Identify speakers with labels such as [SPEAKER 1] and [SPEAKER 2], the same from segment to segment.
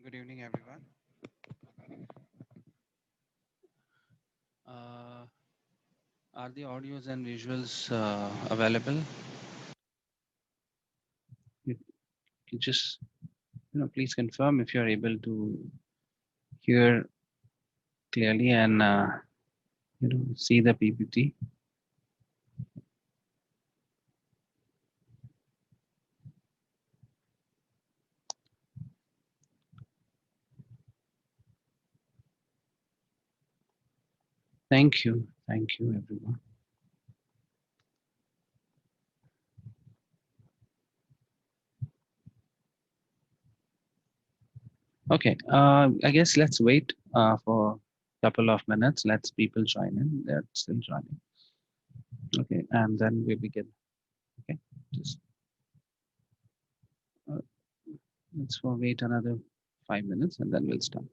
[SPEAKER 1] Good evening, everyone. Uh, are the audios and visuals available? You, you just, please confirm if you're able to hear clearly and see the PPT. Thank you, everyone. Okay, I guess let's wait for a couple of minutes. Let's people join in. They're still joining. Okay, and then we begin. Okay, just uh, let's wait another 5 minutes and then we'll start.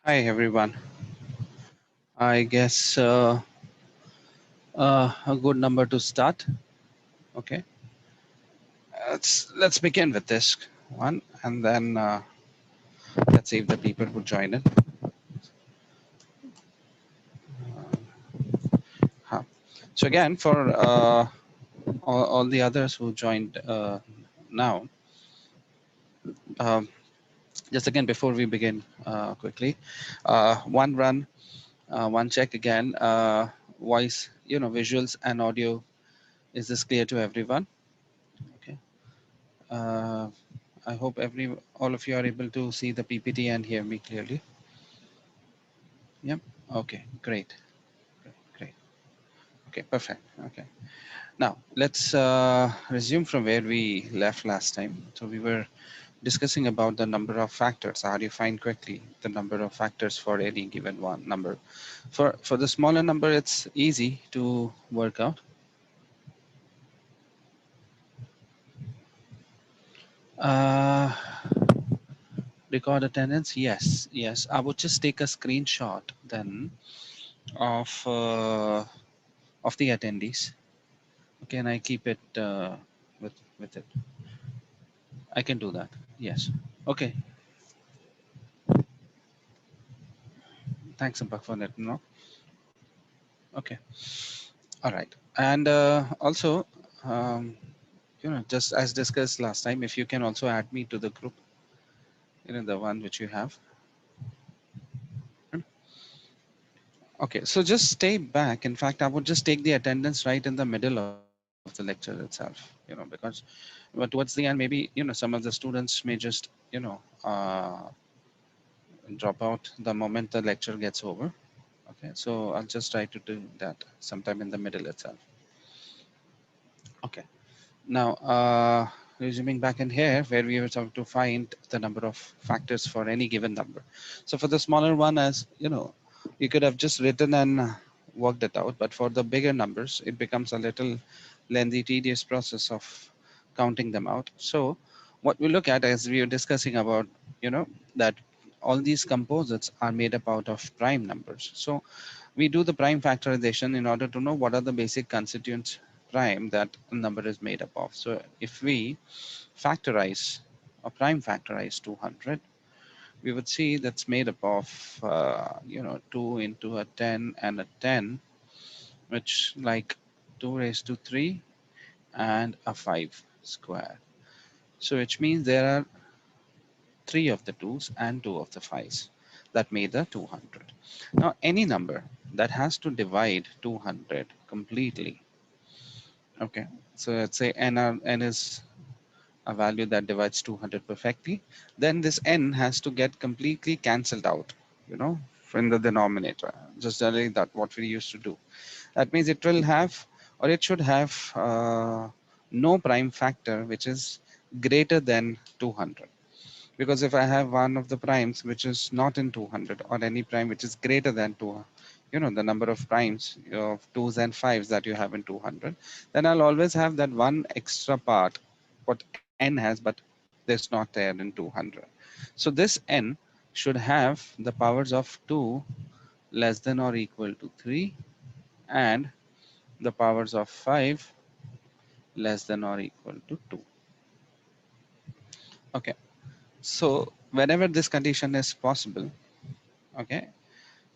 [SPEAKER 1] Hi everyone. I guess a good number to start. Okay, let's begin with this one, and then let's see if the people who join in. Huh. So again, for all the others who joined now, um, just again before we begin quickly, one run, one check again. Voice, visuals and audio. Is this clear to everyone? Okay. Uh, I hope all of you are able to see the PPT and hear me clearly. Yep. Okay. Great. Great. Great. Okay. Perfect. Okay. Now let's resume from where we left last time. So we were discussing about the number of factors. How do you find quickly the number of factors for any given one number? For the smaller number, it's easy to work out. Uh, Record attendance. Yes. Yes. I would just take a screenshot then of the attendees. Okay, and I keep it with it. I can do that. Yes. Okay. Thanks, Ampak, for that. No. Okay. All right. And also, um, just as discussed last time, if you can also add me to the group, the one which you have. Okay. So just stay back. In fact, I would just take the attendance right in the middle of the lecture itself. Because but towards the end, maybe some of the students may just drop out the moment the lecture gets over. Okay, so I'll just try to do that sometime in the middle itself. Okay, now resuming back in here where we were trying to find the number of factors for any given number. So for the smaller one, as you could have just written and worked it out, but for the bigger numbers, it becomes a little lengthy, tedious process of counting them out. So what we look at as we were discussing about, that all these composites are made up out of prime numbers. So we do the prime factorization in order to know what are the basic constituents prime that a number is made up of. So if we factorize or prime factorize 200, we would see that's made up of 2 into a 10 and a 10, which like 2 raised to 3 and a 5 square. So which means there are 3 of the 2's and 2 of the 5's that made the 200. Now any number that has to divide 200 completely. Okay, so let's say n is a value that divides 200 perfectly, then this n has to get completely cancelled out, from the denominator, just like that what we used to do. That means it will have, or it should have, no prime factor which is greater than 200. Because if I have one of the primes which is not in 200, or any prime which is greater than 200, the number of primes of 2's and 5's that you have in 200, then I'll always have that one extra part what n has, but there's not there in 200. So this n should have the powers of 2 less than or equal to 3, and the powers of 5 less than or equal to 2. Okay, so whenever this condition is possible, okay,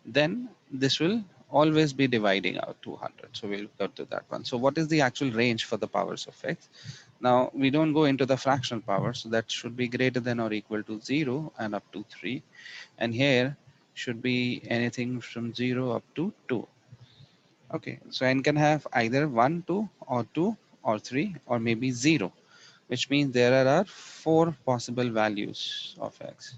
[SPEAKER 1] then this will always be dividing out 200. So we'll go to that one. So what is the actual range for the powers of x? Now we don't go into the fractional power, so that should be greater than or equal to 0 and up to 3. And here should be anything from 0 up to 2. Okay, so n can have either 1, 2, or 2, or 3, or maybe 0, which means there are 4 possible values of x.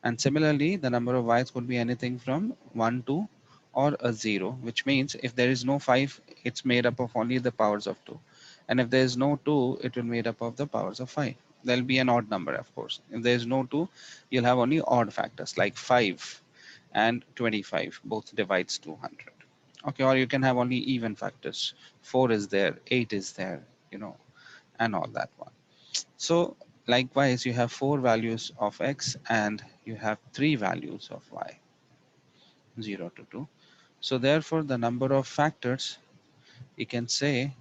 [SPEAKER 1] And similarly, the number of y's could be anything from 1, 2, or a 0, which means if there is no 5, it's made up of only the powers of 2. And if there is no 2, it will be made up of the powers of 5. There'll be an odd number, of course. If there is no 2, you'll have only odd factors like 5 and 25, both divides 200. Okay, or you can have only even factors. 4 is there, 8 is there, and all that one. So Likewise, you have 4 values of x and you have 3 values of y, 0 to 2. So therefore, the number of factors you can say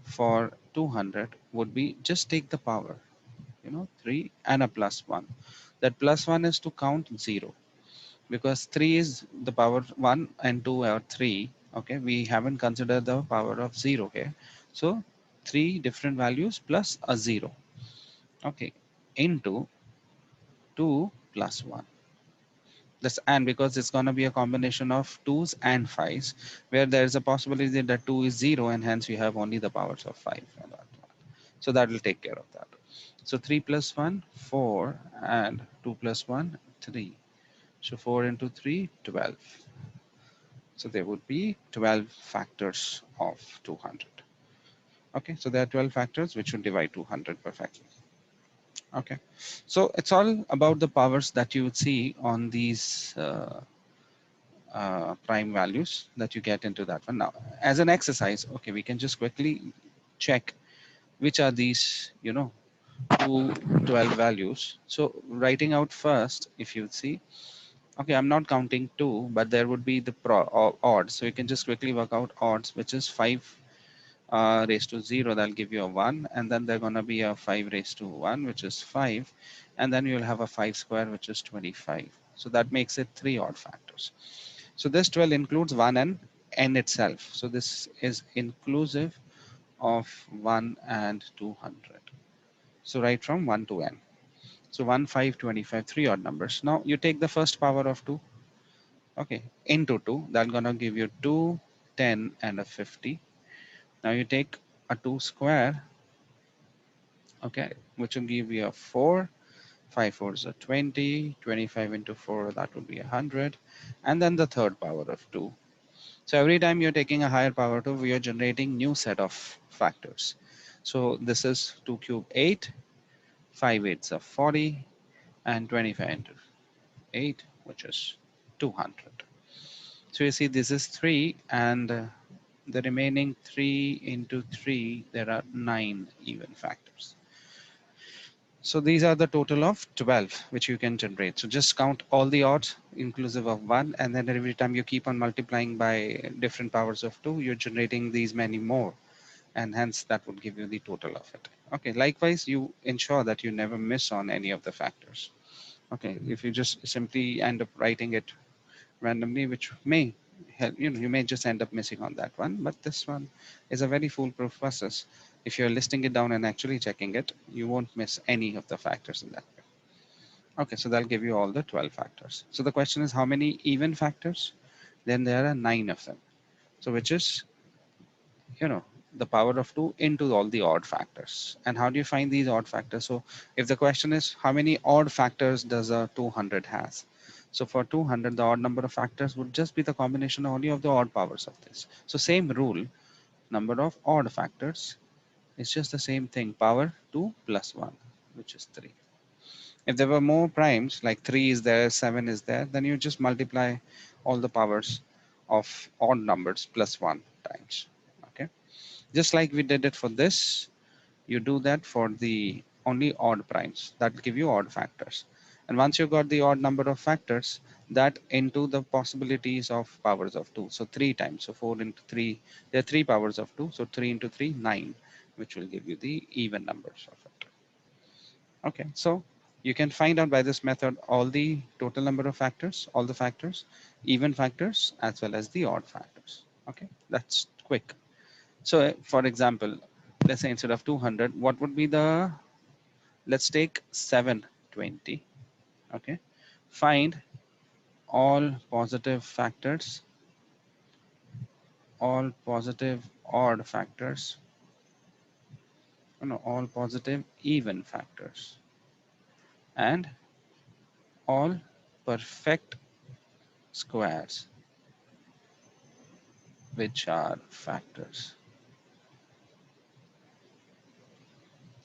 [SPEAKER 1] for 200 would be, just take the power, 3 and a plus 1. That plus 1 is to count 0, because 3 is the power 1 and 2 are 3. Okay, we haven't considered the power of 0 here. So 3 different values plus a 0. Okay, into 2 plus 1. This, and because it's going to be a combination of 2's and 5's, where there is a possibility that 2 is 0 and hence we have only the powers of 5 and that one. So that will take care of that. So 3 plus 1, 4, and 2 plus 1, 3. So 4 into 3, 12. So there would be 12 factors of 200. Okay, so there are 12 factors which would divide 200 perfectly. Okay, so it's all about the powers that you would see on these prime values that you get into that one. Now, as an exercise, okay, we can just quickly check which are these, 212 values. So writing out first, if you see, okay, I'm not counting 2, but there would be the odds. So you can just quickly work out odds, which is 5 raised to 0, that'll give you a 1, and then they're going to be a 5 raised to 1, which is 5, and then you'll have a 5 square, which is 25. So that makes it 3 odd factors. So this 12 includes 1 and n itself. So this is inclusive of 1 and 200. So right from 1 to n. So 1, 5, 25, 3 odd numbers. Now you take the first power of 2, okay, into 2. That's going to give you 2, 10, and a 50. Now you take a 2 square, okay, which will give you a 4. 5 fours are 20, 25 into 4, that would be 100. And then the third power of 2. So every time you're taking a higher power 2, we are generating new set of factors. So this is 2 cube 8, 5 eighths of 40, and 25 into 8, which is 200. So you see this is 3, and the remaining 3 into 3, there are 9 even factors. So these are the total of 12 which you can generate. So just count all the odds inclusive of 1, and then every time you keep on multiplying by different powers of 2, you're generating these many more, and hence that would give you the total of it. Okay, likewise, you ensure that you never miss on any of the factors. Okay, if you just simply end up writing it randomly, which may help, you may just end up missing on that one, but this one is a very foolproof process. If you're listing it down and actually checking it, you won't miss any of the factors in that way. Okay, so that'll give you all the 12 factors. So the question is, how many even factors? Then there are 9 of them. So which is, you know, the power of 2 into all the odd factors. And how do you find these odd factors? So if the question is, how many odd factors does a 200 has? So for 200, the odd number of factors would just be the combination only of the odd powers of this. So same rule, number of odd factors is just the same thing, power 2 plus 1, which is 3. If there were more primes, like 3 is there, 7 is there, then you just multiply all the powers of odd numbers plus 1 times. Okay, just like we did it for this, you do that for the only odd primes. That will give you odd factors. And once you got the odd number of factors, that into the possibilities of powers of 2. So 3 times. So 4 into 3, there are 3 powers of 2. So 3 into 3, 9, which will give you the even numbers of it. Okay, so you can find out by this method all the total number of factors, all the factors, even factors, as well as the odd factors. Okay, that's quick. So for example, let's say instead of 200, what would be the, let's take 720. Okay, find all positive factors, all positive odd factors, no, all positive even factors, and all perfect squares, which are factors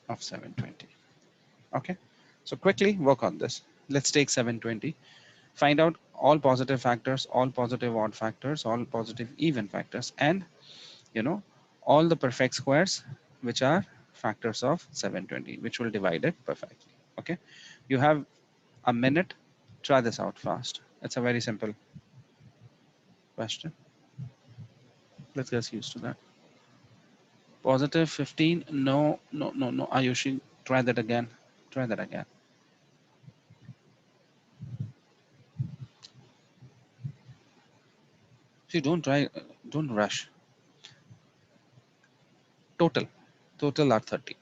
[SPEAKER 1] of 720. Okay, so quickly work on this. Let's take 720. Find out all positive factors, all positive odd factors, all positive even factors, and all the perfect squares, which are factors of 720, which will divide it perfectly. Okay, you have a minute. Try this out fast. It's a very simple question. Let's get used to that. Positive 15. No, no, no, no. Ayushi, try that again. Try that again. See, don't try, don't rush. Total. Total are 30.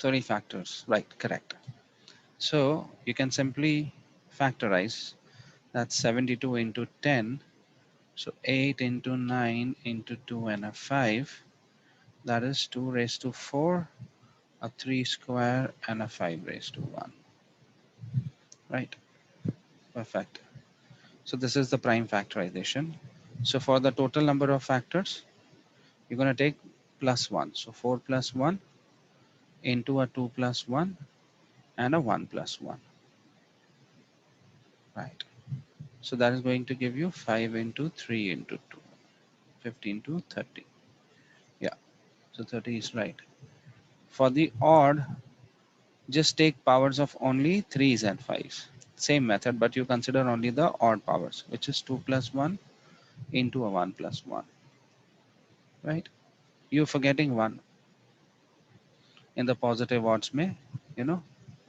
[SPEAKER 1] 30 factors. Right, correct. So you can simply factorize. That's 72 into 10. So 8 into 9 into 2 and a 5. That is 2 raised to 4, a 3 square, and a 5 raised to 1. Right, perfect. So this is the prime factorization. So for the total number of factors, you're going to take plus 1. So 4 plus 1 into a 2 plus 1 and a 1 plus 1. Right. So that is going to give you 5 into 3 into 2, 15 to 30. Yeah, so 30 is right. For the odd, just take powers of only 3's and 5's. Same method, but you consider only the odd powers, which is 2 plus 1 into a 1 plus 1. Right? You're forgetting 1 in the positive odds may, you know,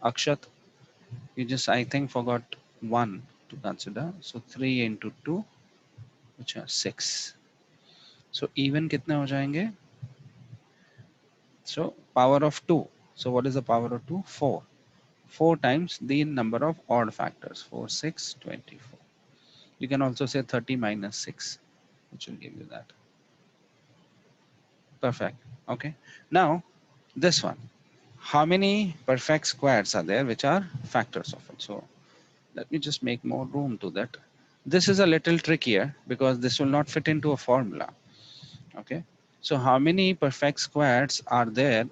[SPEAKER 1] Akshat, you just, I think, forgot 1 to consider. So 3 into 2, which are 6. So even कितने हो जाएंगे? So power of 2. So what is the power of 2? 4. 4 times the number of odd factors. 4, 6, 24. You can also say 30 minus 6, which will give you that. Perfect. Okay. Now this one. How many perfect squares are there which are factors of it? So let me just make more room to that. This is a little trickier because this will not fit into a formula. Okay. So how many perfect squares are there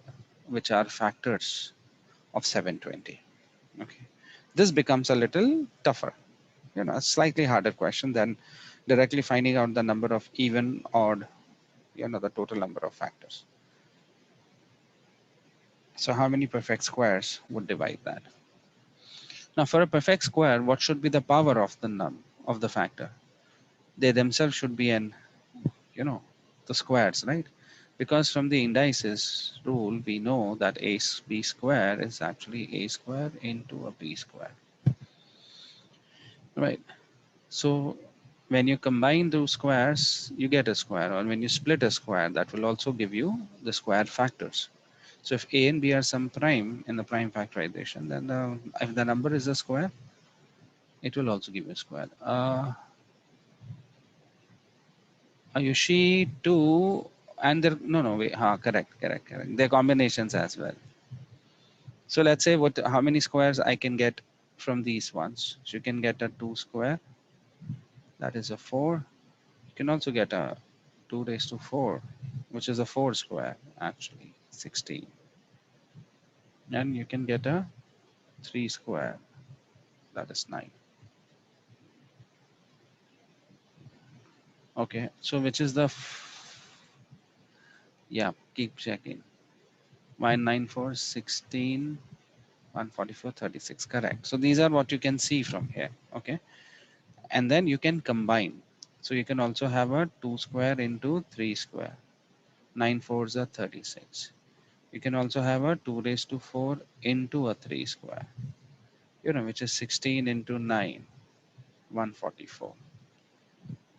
[SPEAKER 1] which are factors of 720? Okay. This becomes a little tougher, a slightly harder question than directly finding out the number of even, odd, the total number of factors. So how many perfect squares would divide that? Now for a perfect square, what should be the power of the factor? They themselves should be the squares, right? Because from the indices rule, we know that b square is actually a square into a b square, right? So when you combine those squares, you get a square, or when you split a square, that will also give you the square factors. So if a and b are some prime in the prime factorization, then if the number is a square, it will also give you a square. Ayushi 2 and there, no, wait, correct. They're combinations as well. So let's say how many squares I can get from these ones. So you can get a 2 square, that is a 4. You can also get a 2 raised to 4, which is a 4 square, actually, 16. And you can get a 3 square, that is 9. Okay, so which is yeah, keep checking. 194, 16, 144, 36, correct. So these are what you can see from here, okay? And then you can combine. So you can also have a 2 square into 3 square. 9 fours are 36. You can also have a 2 raised to 4 into a 3 square, which is 16 into 9, 144.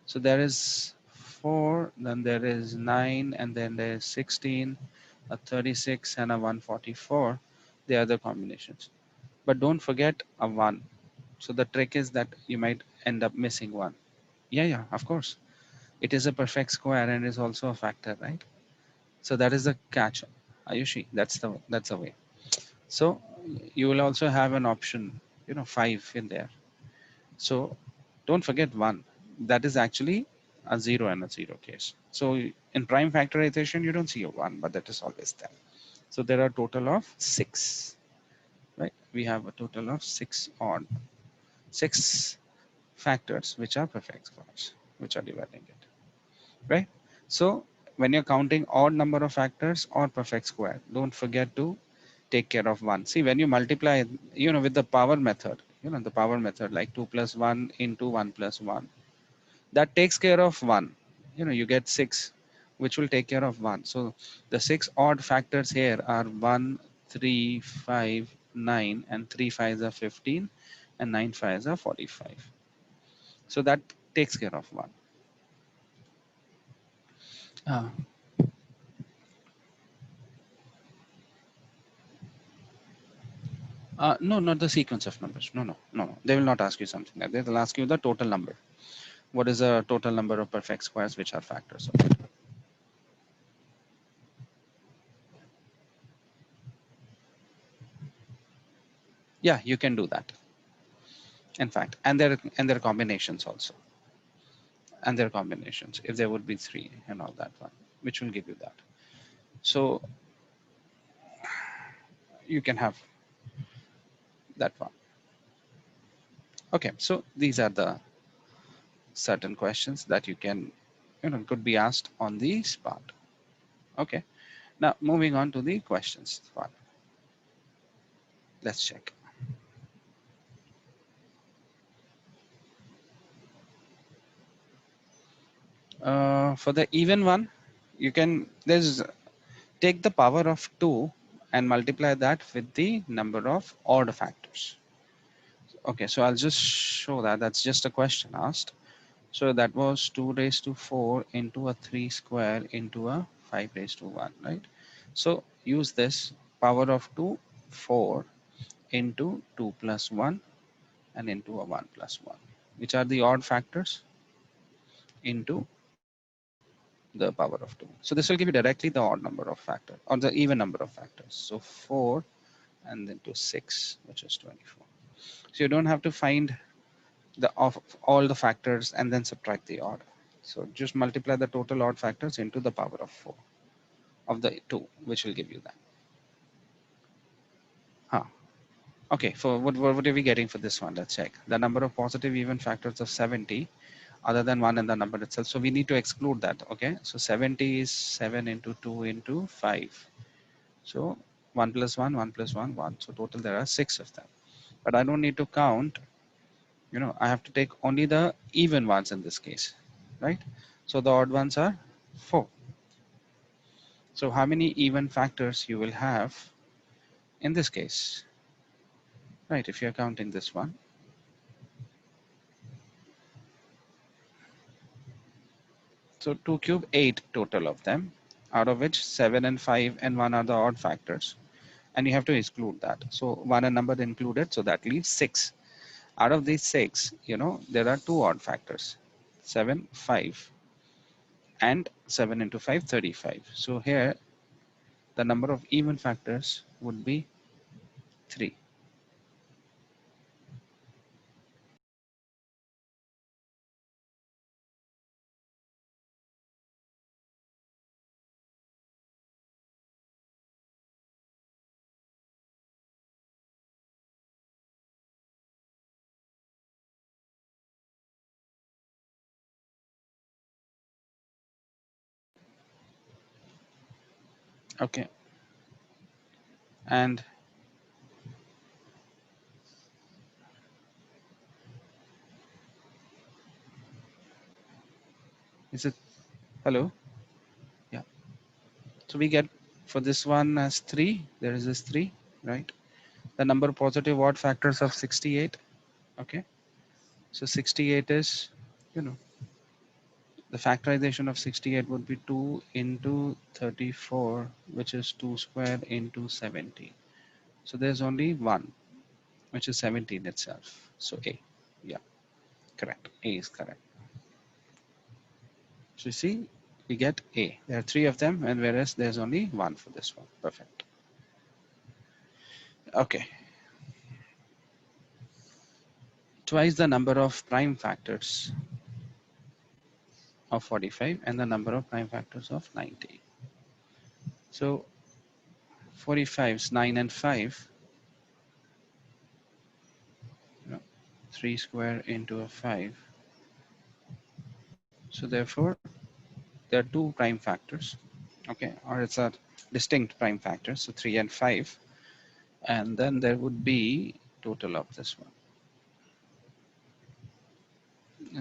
[SPEAKER 1] So there is 4, then there is 9, and then there is 16, a 36, and a 144. The other combinations. But don't forget a 1. So the trick is that you might end up missing 1. Yeah, of course. It is a perfect square and is also a factor, right? So that is the catch. Ayushi, that's the way. So you will also have an option, 5 in there. So don't forget 1. That is actually a 0 and a 0 case. So in prime factorization, you don't see a 1, but that is always there. So there are a total of 6, right? We have a total of 6 factors which are perfect squares, which are dividing it, right? So when you're counting odd number of factors or perfect square, don't forget to take care of 1. See, when you multiply, with the power method, the power method like 2 plus 1 into 1 plus 1, that takes care of 1. You get 6, which will take care of 1. So the 6 odd factors here are 1, 3, 5, 9, and 3 5s are 15, and 9 5s are 45. So that takes care of 1. Uh, no, not the sequence of numbers. No, no, no, no. They will not ask you something like that. They'll ask you the total number. What is the total number of perfect squares which are factors of it? Yeah, you can do that. In fact, and their combinations also, and their combinations. If there would be 3 and all that one, which will give you that. So you can have that one. Okay, so these are the certain questions that you can, could be asked on this part. Okay, now moving on to the questions part. Let's check. For the even one, you can take the power of 2 and multiply that with the number of odd factors. Okay, so I'll just show that. That's just a question asked. So that was 2 raised to 4 into a 3 square into a 5 raised to 1, right? So use this power of 2, 4 into 2 plus 1 and into a 1 plus 1, which are the odd factors, into the power of 2. So this will give you directly the odd number of factors or the even number of factors. So 4 and then to 6, which is 24. So you don't have to find the of all the factors and then subtract the odd. So just multiply the total odd factors into the power of 4 of the 2, which will give you that. Huh. Okay, for what are we getting for this one? Let's check. The number of positive even factors of 70 other than 1 in the number itself. So we need to exclude that. Okay, so 70 is 7 into 2 into 5. So 1 plus 1, 1 plus 1, 1. So total there are 6 of them. But I don't need to count, I have to take only the even ones in this case, right? So the odd ones are 4. So how many even factors you will have in this case, right? If you're counting this one. So 2 cube, 8 total of them, out of which 7 and 5 and 1 are the odd factors. And you have to exclude that. So 1 and number included, so that leaves 6. Out of these 6, there are 2 odd factors, 7, 5, and 7 into 5, 35. So here, the number of even factors would be 3. Okay. And is it, hello? Yeah. So we get for this one as 3, there is this 3, right? The number of positive odd factors of 68. Okay. So 68 is, you know, the factorization of 68 would be 2 into 34, which is 2 square into 17. So there's only one, which is 17 itself. So A. Yeah, correct. A is correct. So you see, we get A. There are 3 of them, and whereas there's only one for this one. Perfect. Okay. Twice the number of prime factors of 45 and the number of prime factors of 90. So 45 is 9 and 5. 3 square into a 5. So therefore, there there are two prime factors, okay, or it's a distinct prime factor, so 3 and 5, and then there would be total of this one.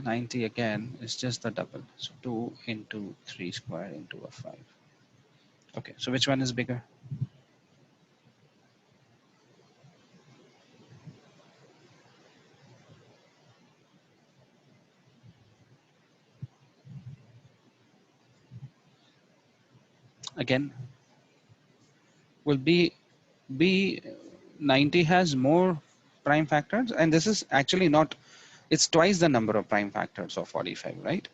[SPEAKER 1] 90 again is just the double, so 2 into 3 square into a 5. Okay, so which one is bigger? Again, will be 90 has more prime factors, and this is actually not, it's twice the number of prime factors of 45, right?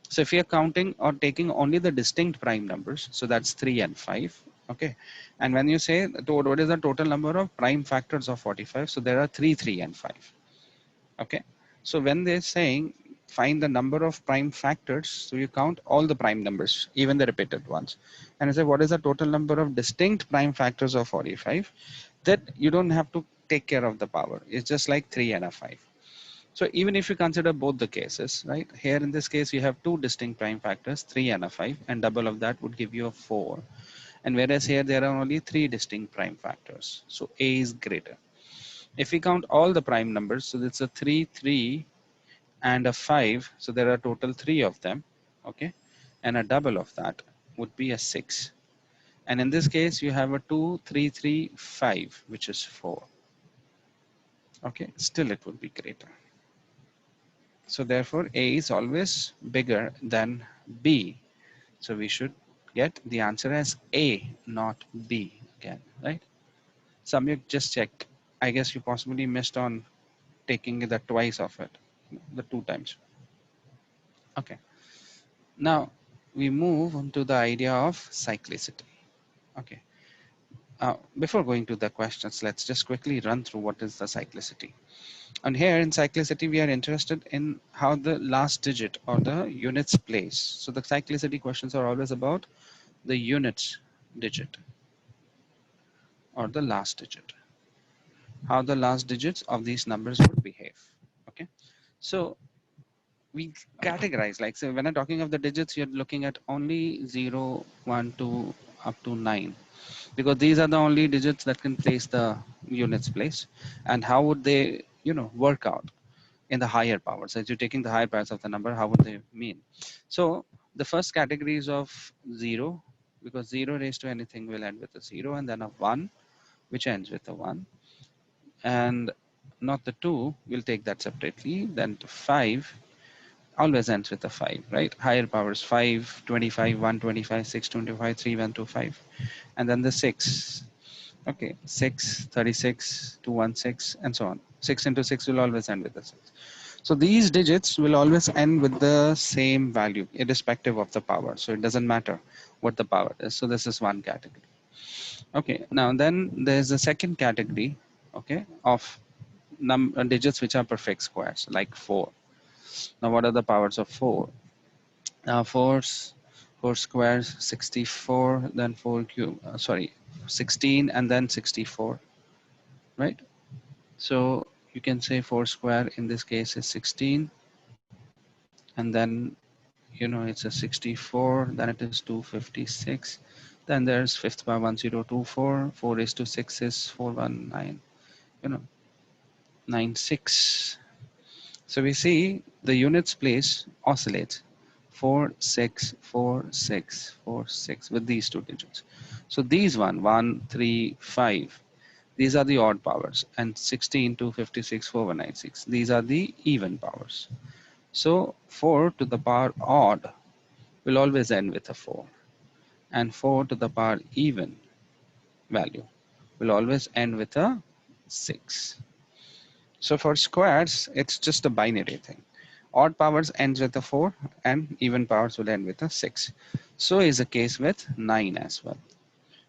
[SPEAKER 1] So if you're counting or taking only the distinct prime numbers, so that's 3 and 5, okay? And when you say what is the total number of prime factors of 45, so there are 3, 3 and 5, okay? So when they're saying find the number of prime factors, so you count all the prime numbers, even the repeated ones. And you say what is the total number of distinct prime factors of 45, that you don't have to take care of the power. It's just like 3 and a 5. So even if you consider both the cases, right? Here in this case, you have two distinct prime factors, 3 and a 5, and double of that would give you a 4. And whereas here there are only 3 distinct prime factors. So A is greater. If we count all the prime numbers, so it's a 3, 3, and a 5. So there are total 3 of them, okay? And a double of that would be a 6. And in this case, you have a 2, 3, 3, 5, which is 4. Okay, still it would be greater. So therefore, A is always bigger than B. So we should get the answer as A, not B again, right? Samyuk, just check. I guess you possibly missed on taking the twice of it, the 2 times. Okay. Now we move on to the idea of cyclicity. Okay. Before going to the questions, let's just quickly run through what is the cyclicity. And here in cyclicity, we are interested in how the last digit or the units place. So the cyclicity questions are always about the units digit or the last digit, how the last digits of these numbers would behave. Okay, so we categorize, like, so when I'm talking of the digits, you're looking at only 0, 1, 2 up to 9, because these are the only digits that can place the units place. And how would they, work out in the higher powers? As you're taking the higher powers of the number, how would they mean? So the first category is of 0, because 0 raised to anything will end with a 0, and then a 1, which ends with a 1, and not the 2, we'll take that separately. Then to 5 always ends with a 5, right? Higher powers 5, 25, 125, 625, 3125, and then the 6. Okay, 6, 36, 216, and so on. 6 into 6 will always end with a 6. So these digits will always end with the same value, irrespective of the power. So it doesn't matter what the power is. So this is one category. Okay, now then there's a second category, okay, of digits which are perfect squares, like 4. Now what are the powers of 4? 4 squares, 64, then 4 cube, 16, and then 64, right? So you can say 4 square in this case is 16, and then it's a 64, then it is 256, then there's fifth power 1024, 4 raised to 6 is 419, 96. So we see the units place oscillates 4 6 4 6 4 6 with these two digits. So these 1 3 5, these are the odd powers, and 16 256 4196, these are the even powers. So 4 to the power odd will always end with a 4, and 4 to the power even value will always end with a 6. So for squares, it's just a binary thing. Odd powers ends with a 4, and even powers will end with a 6. So is the case with 9 as well.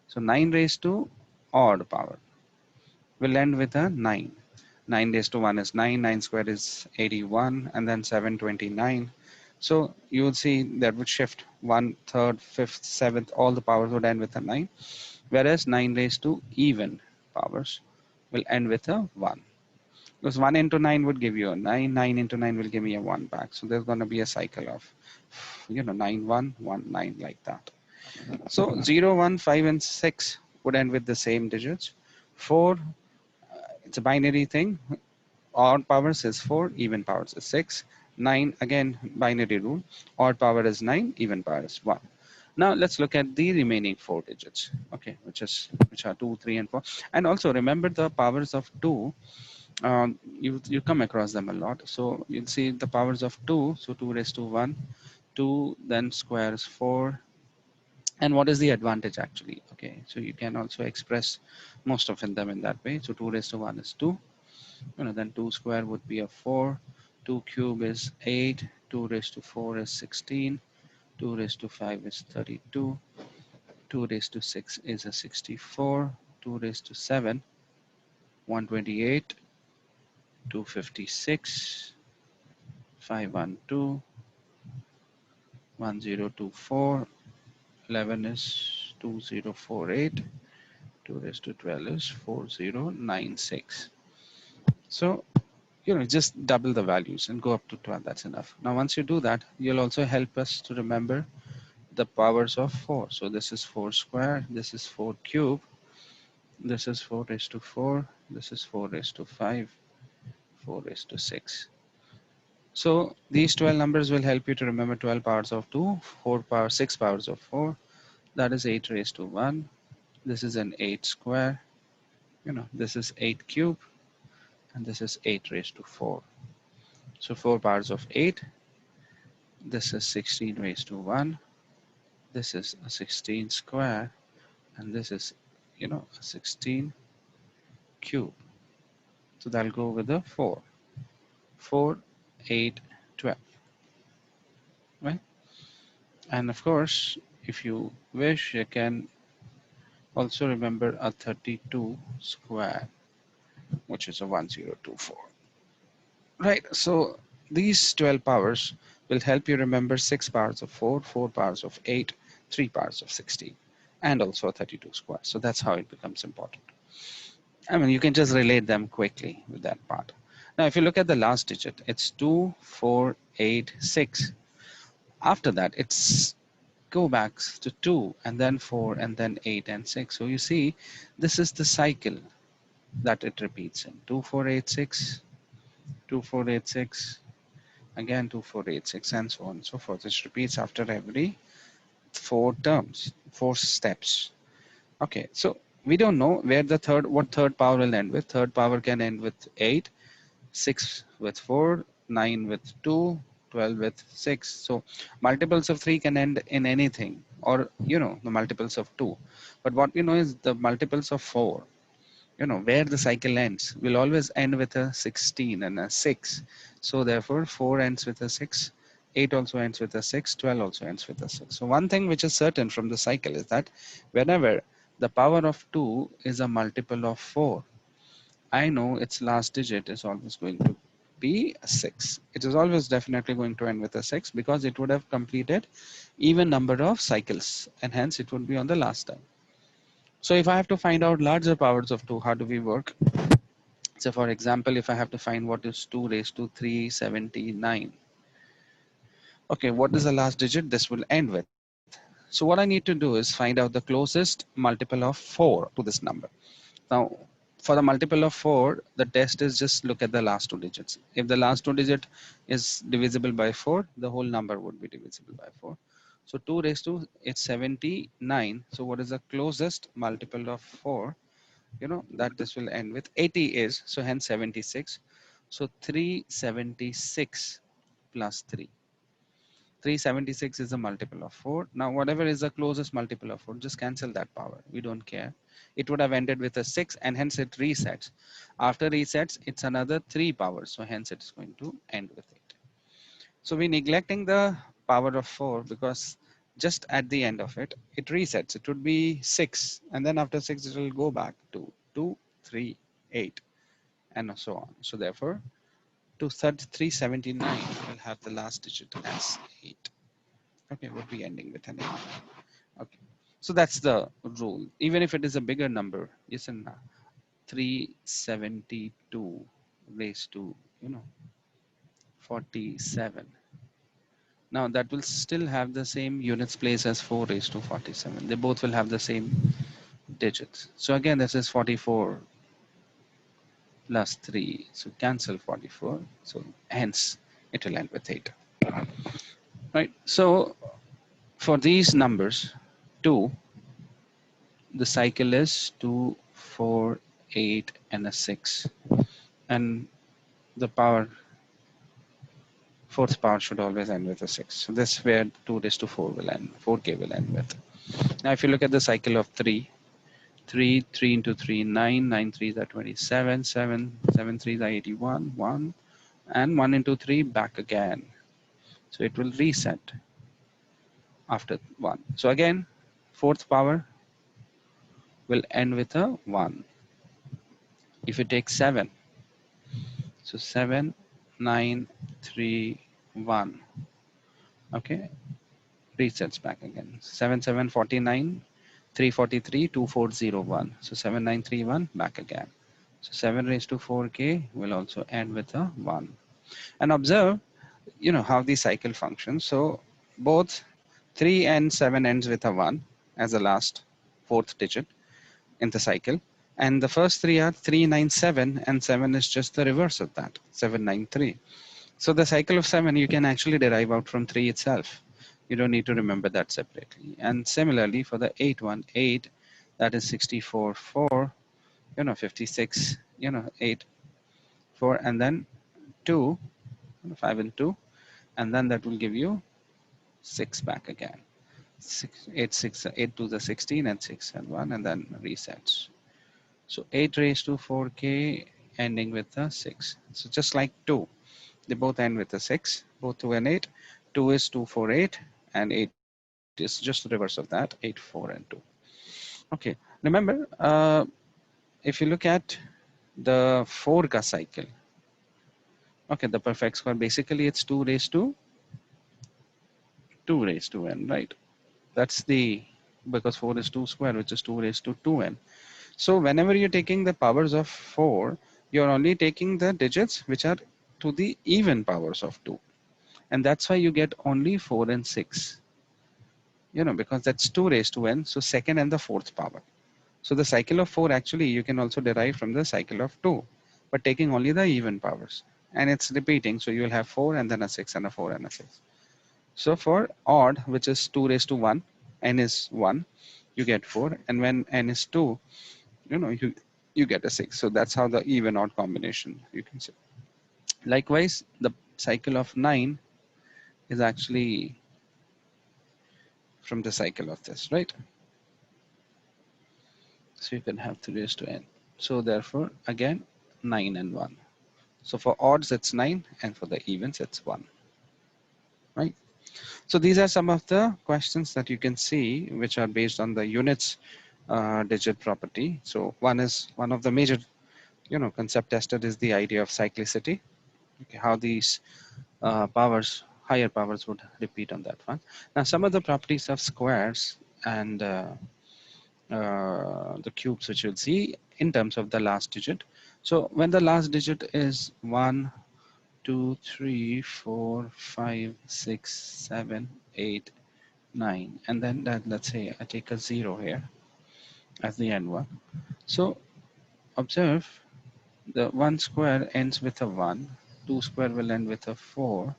[SPEAKER 1] So 9 raised to odd power will end with a 9. 9 raised to 1 is 9, 9 squared is 81, and then 729. So you will see that would shift 1, 3rd, 5th, 7th, all the powers would end with a 9, whereas 9 raised to even powers will end with a 1. Because 1 into 9 would give you a 9, 9 into 9 will give me a 1 back. So there's going to be a cycle of 9119 like that. So 0, 1, 5, and 6 would end with the same digits. 4, it's a binary thing. Odd powers is 4, even powers is 6. 9, again, binary rule. Odd power is 9, even power is 1. Now let's look at the remaining 4 digits, okay, which are 2, 3, and 4. And also remember the powers of 2. You come across them a lot. So you'll see the powers of 2. So 2 raised to 1, 2, then square is 4. And what is the advantage actually? Okay, so you can also express most of them in that way. So 2 raised to 1 is 2. Then 2 square would be a 4. 2 cube is 8. 2 raised to 4 is 16. 2 raised to 5 is 32. 2 raised to 6 is a 64. 2 raised to 7, 128. 256. 512. 1024. 11 is 2048. 2 raised to 12 is 4096. So, just double the values and go up to 12. That's enough. Now, once you do that, you'll also help us to remember the powers of 4. So this is 4 square, this is 4 cube, this is 4 raised to 4, this is 4 raised to 5, 4 raised to 6. So these 12 numbers will help you to remember 12 powers of 2, 6 powers of 4. That is 8 raised to 1. This is an 8 square. This is 8 cube, and this is 8 raised to 4. So 4 powers of 8. This is 16 raised to 1. This is a 16 square, and this is, a 16 cube. So that'll go with the 4. 4, 8, 12. Right? And of course, if you wish, you can also remember a 32 square, which is a 1024. Right? So these 12 powers will help you remember 6 powers of 4, 4 powers of 8, 3 powers of 16, and also a 32 square. So that's how it becomes important. I mean, you can just relate them quickly with that part. Now, if you look at the last digit, it's 2, 4, 8, 6. After that, it's go back to 2 and then 4 and then 8 and 6. So you see, this is the cycle that it repeats in 2, 4, 8, 6, 2, 4, 8, 6, again 2, 4, 8, 6, and so on and so forth. It repeats after every 4 terms, 4 steps. Okay, so we don't know what third power will end with. Third power can end with 8, 6 with 4, 9 with 2, 12 with 6. So multiples of 3 can end in anything, or the multiples of 2. But what we know is the multiples of 4, where the cycle ends will always end with a 16 and a 6. So therefore 4 ends with a 6, 8 also ends with a 6, 12 also ends with a 6. So one thing which is certain from the cycle is that whenever the power of 2 is a multiple of 4, I know its last digit is always going to be a 6. It is always definitely going to end with a 6 because it would have completed even number of cycles, and hence it would be on the last time. So if I have to find out larger powers of 2, how do we work? So for example, if I have to find what is 2 raised to 379. Okay, what is the last digit this will end with? So what I need to do is find out the closest multiple of 4 to this number. Now, for the multiple of 4, the test is just look at the last 2 digits. If the last 2 digit is divisible by 4, the whole number would be divisible by 4. So 2 raised to, it's 79. So what is the closest multiple of 4? That this will end with 80 is, so hence 76. So 376 plus 3. 376 is a multiple of 4. Now, whatever is the closest multiple of 4, just cancel that power. We don't care. It would have ended with a 6, and hence it resets. After resets, it's another 3 powers. So hence it's going to end with 8. So we're neglecting the power of 4 because just at the end of it, it resets. It would be 6. And then after 6, it will go back to 2, 3, 8, and so on. So therefore, 379 will have the last digit as 8. Okay, would be ending with an 8. Okay, so that's the rule. Even if it is a bigger number, yes and no. 372 raised to 47. Now that will still have the same units place as 4 raised to 47. They both will have the same digits. So again, this is 44 plus 3. So cancel 44. So hence it will end with 8. Right. So for these numbers, 2, the cycle is 2, 4, 8, and a 6. And the power, fourth power should always end with a 6. So this is where 2 raised to 4 will end, 4k will end with. Now if you look at the cycle of 3, 3 into 3, 9, 9 3s are 27, 7 3s are 81, 1, and 1 into 3 back again. So it will reset after 1. So again, fourth power will end with a 1. If you take 7, so 7, 9, 3, 1, okay, resets back again. 7, 7, 49, 343, 2401. So 7931 back again. So 7 raised to 4k will also end with a 1. And observe, how the cycle functions. So both 3 and 7 ends with a 1 as the last fourth digit in the cycle. And the first three are 397, and 7 is just the reverse of that, 793. So the cycle of 7 you can actually derive out from 3 itself. You don't need to remember that separately. And similarly for the 8 one, 8, that is 64, 4, 56, 8, 4, and then 2, 5 and 2, and then that will give you 6 back again. 8 to the 16 and 6 and 1, and then resets. So 8 raised to 4k ending with a 6. So just like 2, they both end with a 6, both 2 and 8. 2 is 2, 4, 8, and 8 is just the reverse of that, 8, 4, and 2. Okay, remember, if you look at the 4 ka cycle, okay, the perfect square, basically it's 2 raised to n, right? That's the, because 4 is 2 square, which is 2 raised to 2n. So whenever you're taking the powers of 4, you're only taking the digits which are to the even powers of 2. And that's why you get only 4 and 6, because that's 2 raised to n, so second and the fourth power. So the cycle of 4 actually you can also derive from the cycle of 2, but taking only the even powers. And it's repeating, so you'll have 4 and then a 6 and a 4 and a 6. So for odd, which is 2 raised to 1, n is 1, you get 4, and when n is 2, you get a 6. So that's how the even odd combination you can say. Likewise, the cycle of 9 is actually from the cycle of this, right? So you can have 3 raised to n. So therefore, again, 9 and 1. So for odds, it's 9, and for the evens, it's 1, right? So these are some of the questions that you can see, which are based on the units digit property. So one of the major, concept tested is the idea of cyclicity. Okay, how these powers, higher powers would repeat on that one. Now, some of the properties of squares and the cubes, which you'll see in terms of the last digit. So when the last digit is 1, 2, 3, 4, 5, 6, 7, 8, 9, and then that, let's say I take a 0 here as the end one. So observe, the 1 square ends with a 1, 2 square will end with a 4,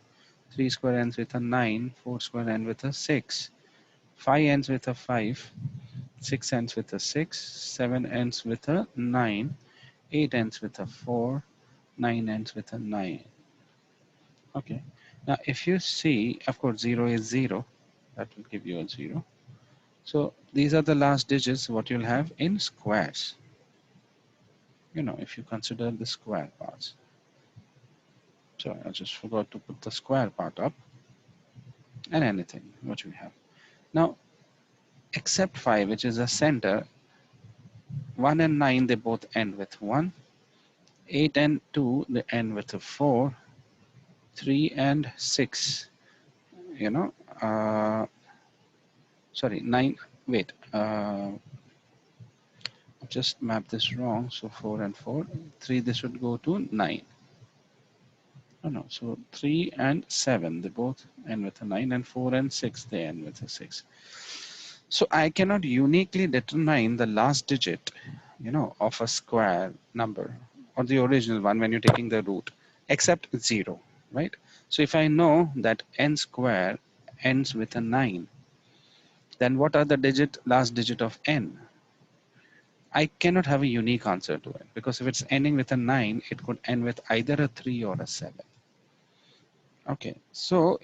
[SPEAKER 1] 3 square ends with a 9, 4 square ends with a 6, 5 ends with a 5, 6 ends with a 6, 7 ends with a 9, 8 ends with a 4, 9 ends with a 9. Okay. Now, if you see, of course, 0 is 0. That will give you a 0. So these are the last digits what you'll have in squares. If you consider the square parts. So I just forgot to put the square part up, and anything what we have. Now, except 5, which is a center, 1 and 9, they both end with 1. 8 and 2, they end with a 4. 3 and 6, sorry, 9, wait, just map this wrong. So 4 and 4, 3, this would go to 9. Oh no, so 3 and 7, they both end with a 9, and 4 and 6, they end with a 6. So I cannot uniquely determine the last digit, of a square number or the original one when you're taking the root, except 0, right? So if I know that n square ends with a 9, then what are the last digit of n? I cannot have a unique answer to it, because if it's ending with a 9, it could end with either a 3 or a 7. Okay, so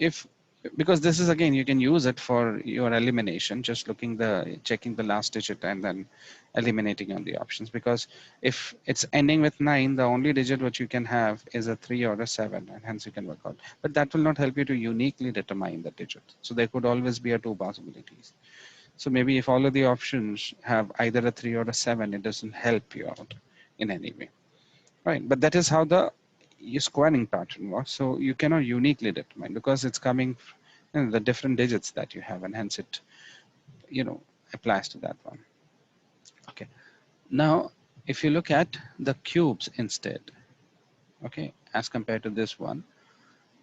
[SPEAKER 1] because this is, again, you can use it for your elimination, just checking the last digit and then eliminating on the options. Because if it's ending with 9, the only digit which you can have is a 3 or a 7, and hence you can work out. But that will not help you to uniquely determine the digit. So there could always be a 2 possibilities. So maybe if all of the options have either a 3 or a 7, it doesn't help you out in any way. Right, but that is how the squaring pattern works. So you cannot uniquely determine, because it's coming, the different digits that you have, and hence it, applies to that one. Okay. Now, if you look at the cubes instead, okay, as compared to this one,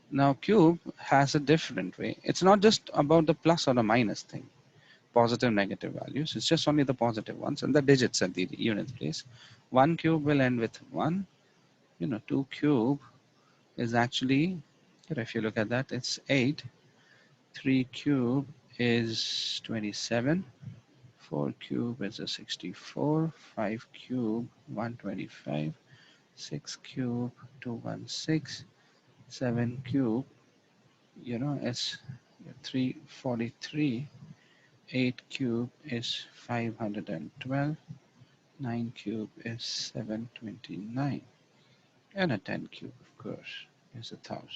[SPEAKER 1] now cube has a different way. It's not just about the plus or the minus thing, positive, negative values. It's just only the positive ones and the digits at the unit place. 1 cube will end with 1. 2 cube is actually, if you look at that, it's 8. 3 cube is 27. 4 cube is a 64. 5 cube 125. 6 cube 216. 7 cube, is 343. 8 cube is 512. 9 cube is 729. And a 10 cube, of course, is 1000.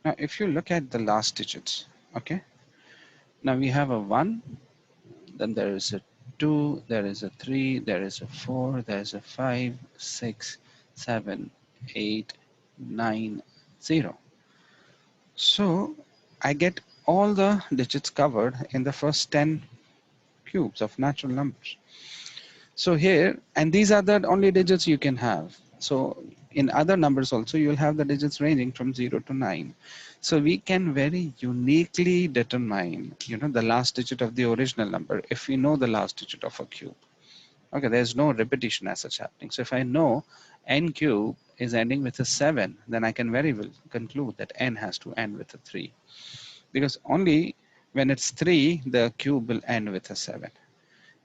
[SPEAKER 1] Now, if you look at the last digits, okay, now we have a 1, then there is a 2, there is a 3, there is a 4, there is a 5, 6, 7, 8, 9, 0. So I get all the digits covered in the first 10 cubes of natural numbers. So here, and these are the only digits you can have. So in other numbers also, you'll have the digits ranging from 0 to 9. So we can very uniquely determine, the last digit of the original number if we know the last digit of a cube. Okay, there's no repetition as such happening. So if I know n cube is ending with a 7, then I can very well conclude that n has to end with a 3. Because only when it's 3, the cube will end with a 7.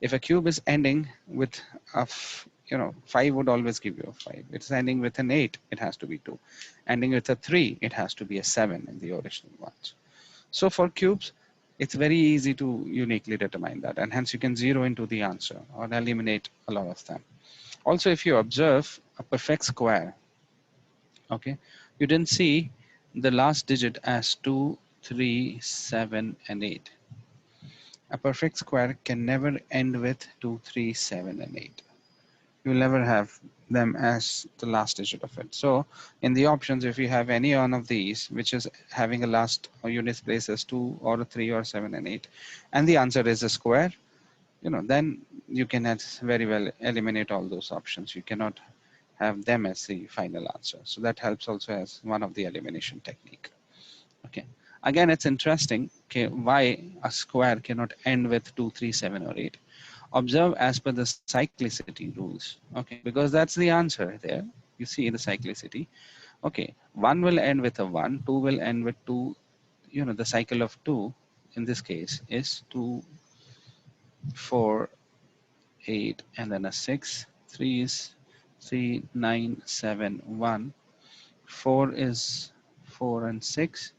[SPEAKER 1] If a cube is ending with a 5 would always give you a 5. It's ending with an 8, it has to be 2. Ending with a 3, it has to be a 7 in the original ones. So for cubes, it's very easy to uniquely determine that, and hence you can zero into the answer or eliminate a lot of them. Also, if you observe a perfect square, okay, you didn't see the last digit as 2, 3, 7, and 8. A perfect square can never end with 2, 3, 7, and 8. You'll never have them as the last digit of it. So in the options, if you have any one of these, which is having a last or unit place as 2 or 3 or 7 and 8, and the answer is a square, then you can very well eliminate all those options. You cannot have them as the final answer. So that helps also as one of the elimination technique. Okay. Again, it's interesting, okay, why a square cannot end with 2, 3, 7, or 8. Observe as per the cyclicity rules. Okay, because that's the answer there. You see the cyclicity. Okay, 1 will end with a 1, 2 will end with 2. The cycle of 2 in this case is 2, 4, 8, and then a 6. 3 is 3, 9, 7, 1. 4 is 4 and 6.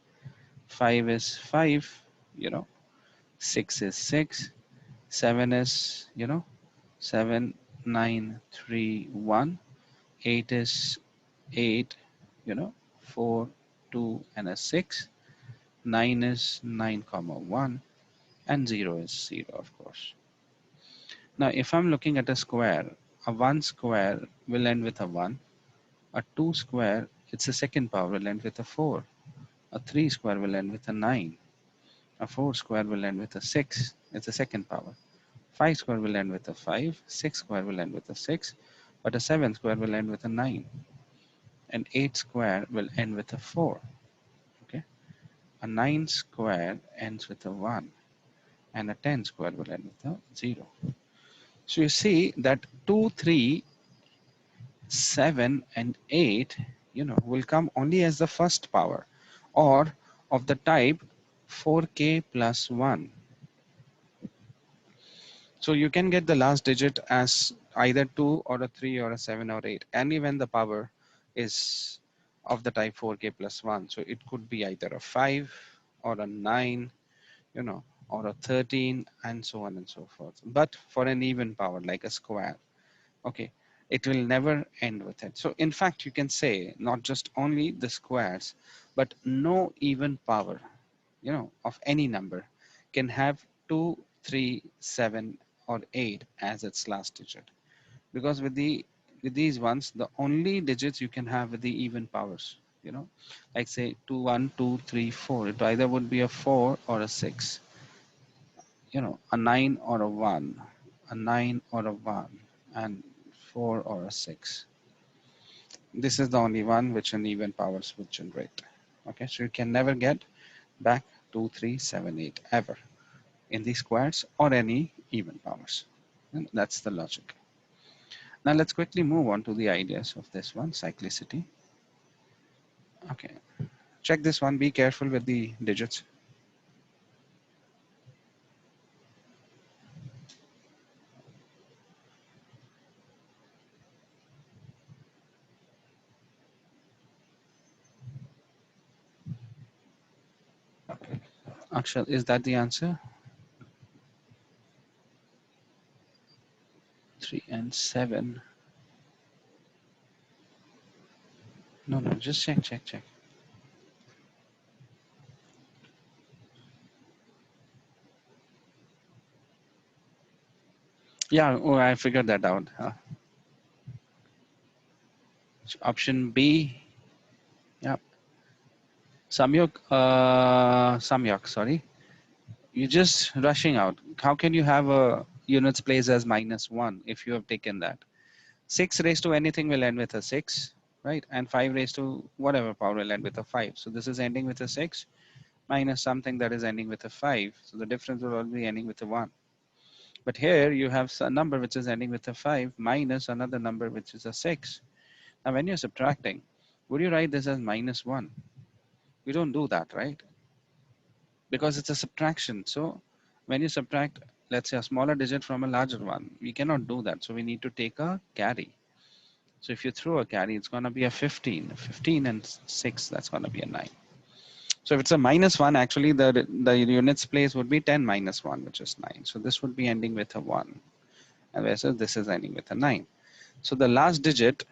[SPEAKER 1] 5 is 5, 6 is 6. 7 is, 7, 9, 3, 1. 8 is 8, 4, 2, and a 6. 9 is 9, comma 1, and 0 is 0, of course. Now, if I'm looking at a square, a 1 square will end with a 1. A 2 square, it's a second power, will end with a 4. A 3 square will end with a 9. A 4 square will end with a 6. It's a second power. 5 square will end with a 5. 6 square will end with a 6. But a 7 square will end with a 9. An 8 square will end with a 4. Okay. A 9 square ends with a 1. And a 10 square will end with a 0. So you see that 2, 3, 7, and 8, will come only as the first power or of the type 4k plus 1. So you can get the last digit as either 2 or a 3 or a 7 or 8, and even the power is of the type 4k plus 1. So it could be either a 5 or a 9, or a 13, and so on and so forth. But for an even power like a square, okay, it will never end with it. So in fact, you can say not just only the squares, but no even power, of any number can have 2, 3, 7, or 8 as its last digit. Because with these ones, the only digits you can have with the even powers, like say 2, 1, 2, 3, 4. It either would be a 4 or a 6, a 9 or a 1, a 9 or a 1, and 4 or a 6. This is the only one which an even powers would generate. Okay, so you can never get back 2, 3, 7, 8 ever in the squares or any even powers. And that's the logic. Now let's quickly move on to the ideas of this one, cyclicity. Okay, check this one. Be careful with the digits. Akshal, is that the answer? 3 and 7. No, just check. Yeah, oh, I figured that out. Option B. Yeah, Samyok, sorry. You're just rushing out. How can you have a units place as -1 if you have taken that? 6 raised to anything will end with a 6, right? And 5 raised to whatever power will end with a 5. So this is ending with a 6 minus something that is ending with a 5. So the difference will all be ending with a 1. But here you have a number which is ending with a 5 minus another number which is a 6. Now when you're subtracting, would you write this as -1? We don't do that, right? Because it's a subtraction. So when you subtract, let's say, a smaller digit from a larger one, we cannot do that. So we need to take a carry. So if you throw a carry, it's going to be a 15. 15 and 6, that's going to be a 9. So if it's a -1, actually the units place would be 10 minus 1, which is 9. So this would be ending with a 1. And whereas this is ending with a 9. So the last digit,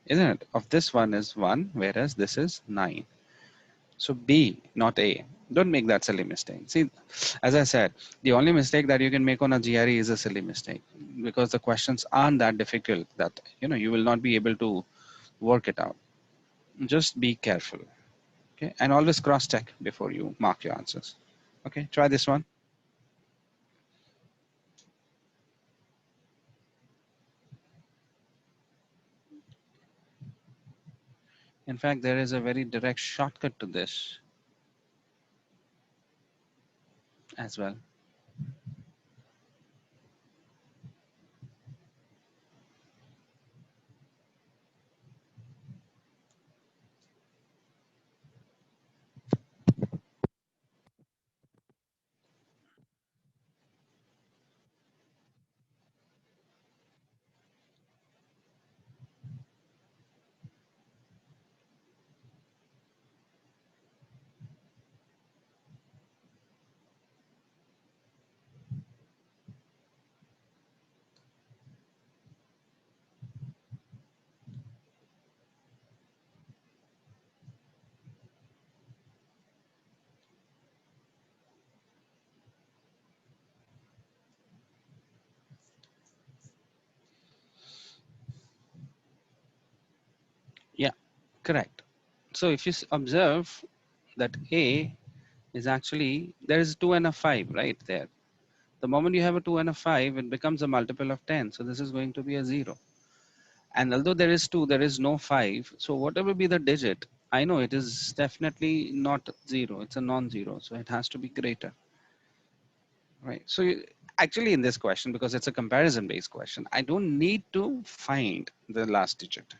[SPEAKER 1] isn't it, of this one is 1, whereas this is 9. So B, not A. Don't make that silly mistake. See, as I said, the only mistake that you can make on a GRE is a silly mistake, because the questions aren't that difficult that you will not be able to work it out. Just be careful, okay? And always cross-check before you mark your answers. Okay, try this one. In fact, there is a very direct shortcut to this as well. Yeah, correct. So if you observe that A is actually, there is 2 and a 5 right there. The moment you have a 2 and a 5, it becomes a multiple of 10. So this is going to be a 0. And although there is 2, there is no 5. So whatever be the digit, I know it is definitely not 0. It's a non-zero. So it has to be greater. Right. So actually in this question, because it's a comparison based question, I don't need to find the last digit.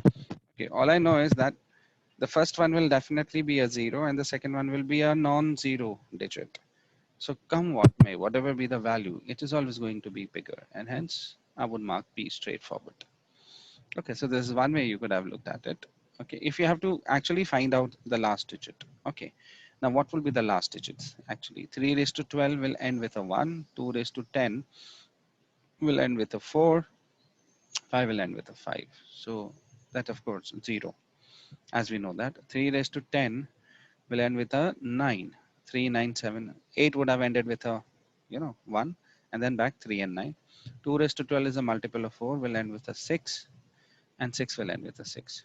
[SPEAKER 1] Okay. All I know is that the first one will definitely be a 0 and the second one will be a non-zero digit. So come what may, whatever be the value, it is always going to be bigger, and hence I would mark B straightforward. Okay, so this is one way you could have looked at it. Okay, if you have to actually find out the last digit. Okay, now what will be the last digits? Actually, 3 raised to 12 will end with a 1, 2 raised to 10 will end with a 4, 5 will end with a 5. So that of course 0, as we know that. 3 raised to 10 will end with a 9, 3, 9, 7. 8 would have ended with a, 1, and then back 3 and 9. 2 raised to 12 is a multiple of 4, will end with a 6, and 6 will end with a 6.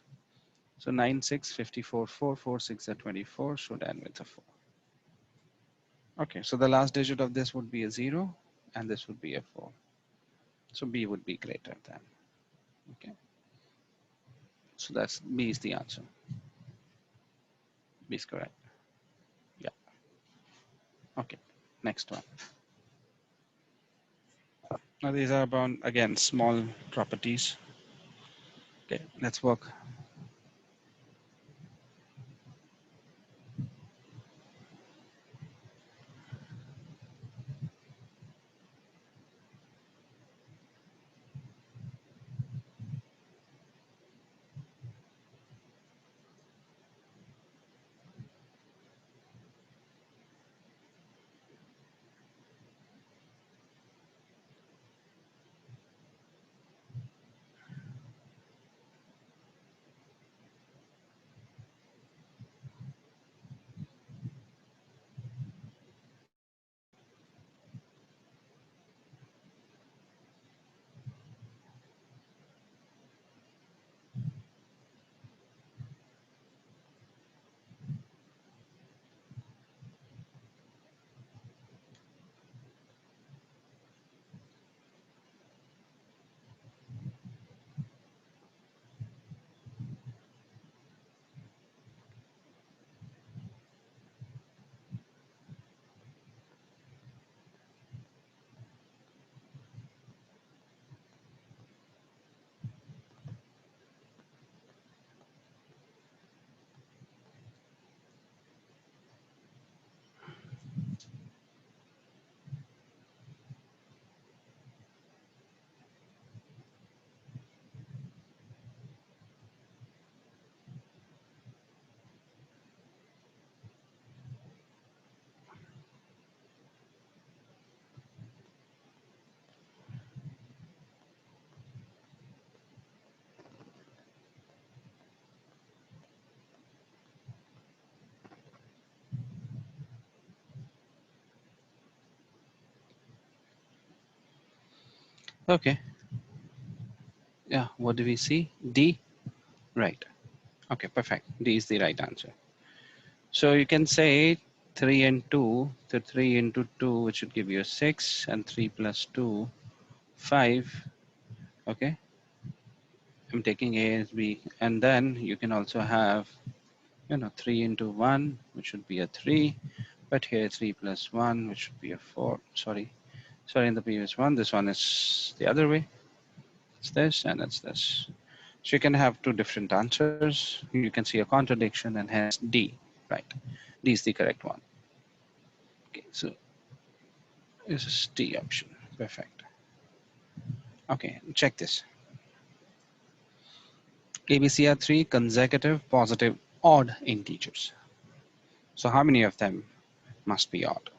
[SPEAKER 1] So 9, 6, 54, 4, 4, 6 are 24, should end with a 4. Okay, so the last digit of this would be a 0, and this would be a 4. So B would be greater than. Okay, so that's B is the answer. B is correct. Yeah. Okay, next one. Now these are about, again, small properties. Okay, let's work. Okay, yeah, what do we see? D, right. Okay, perfect. D is the right answer. So you can say 3 and 2, so 3 into 2, which should give you a 6, and 3 plus 2, 5. Okay, I'm taking A as B, and then you can also have, 3 into 1, which should be a 3, but here 3 plus 1, which should be a 4. Sorry, in the previous one, this one is the other way. It's this, and it's this. So you can have two different answers. You can see a contradiction, and hence D, right? D is the correct one. Okay, so this is D option. Perfect. Okay, check this. ABC are three consecutive positive odd integers. So how many of them must be odd?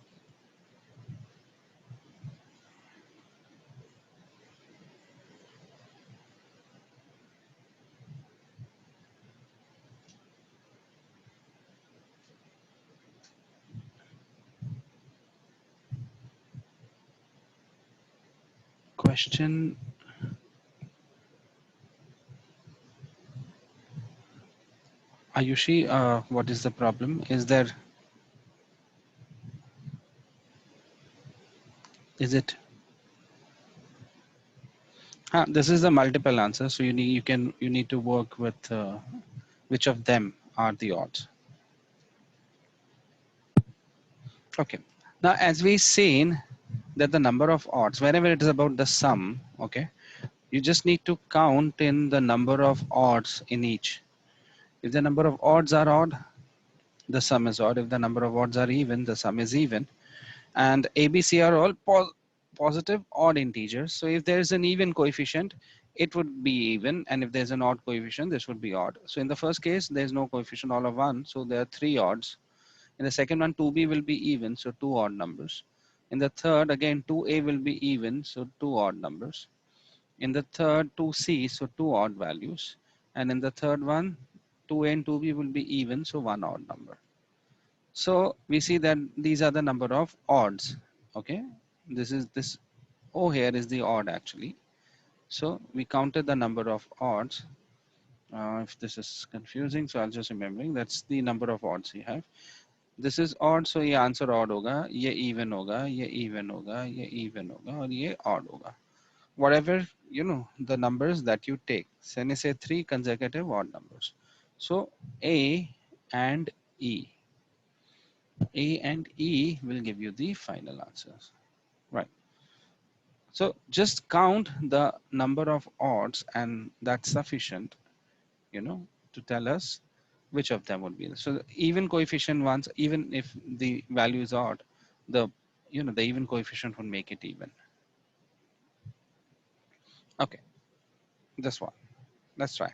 [SPEAKER 1] Question. Ayushi, what is the problem? Is it This is the multiple answer. So you need to work with which of them are the odds. Okay. Now, as we've seen that the number of odds, whenever it is about the sum, okay, you just need to count in the number of odds in each. If the number of odds are odd, the sum is odd. If the number of odds are even, the sum is even. And ABC are all positive odd integers. So if there's an even coefficient, it would be even. And if there's an odd coefficient, this would be odd. So in the first case, there's no coefficient, all of one. So there are three odds. In the second one, 2b will be even, so two odd numbers. In the third, again, 2a will be even, so two odd numbers. In the third, 2c, so two odd values. And in the third one, 2a and 2b will be even, so one odd number. So we see that these are the number of odds. Okay, this O here is the odd actually. So we counted the number of odds. If this is confusing, so I'll just remembering that's the number of odds you have. This is odd, so ये answer odd होगा, ये even होगा, ये even होगा, ये even होगा, और ये odd होगा. Whatever, you know, the numbers that you take. So let's say three consecutive odd numbers. So A and E. A and E will give you the final answers. Right. So just count the number of odds and that's sufficient, you know, to tell us which of them would be. So the even coefficient ones, even if the value is odd, the the even coefficient would make it even. Okay, this one. Let's try.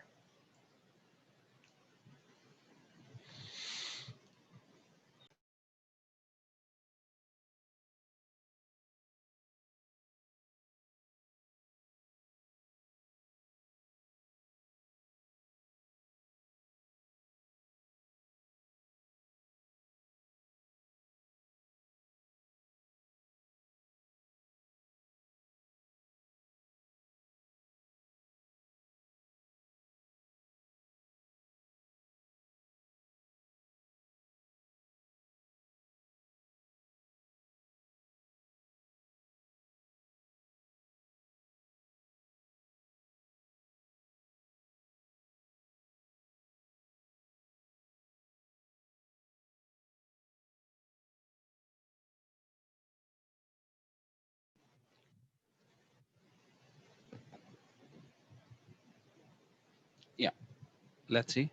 [SPEAKER 1] Yeah, let's see.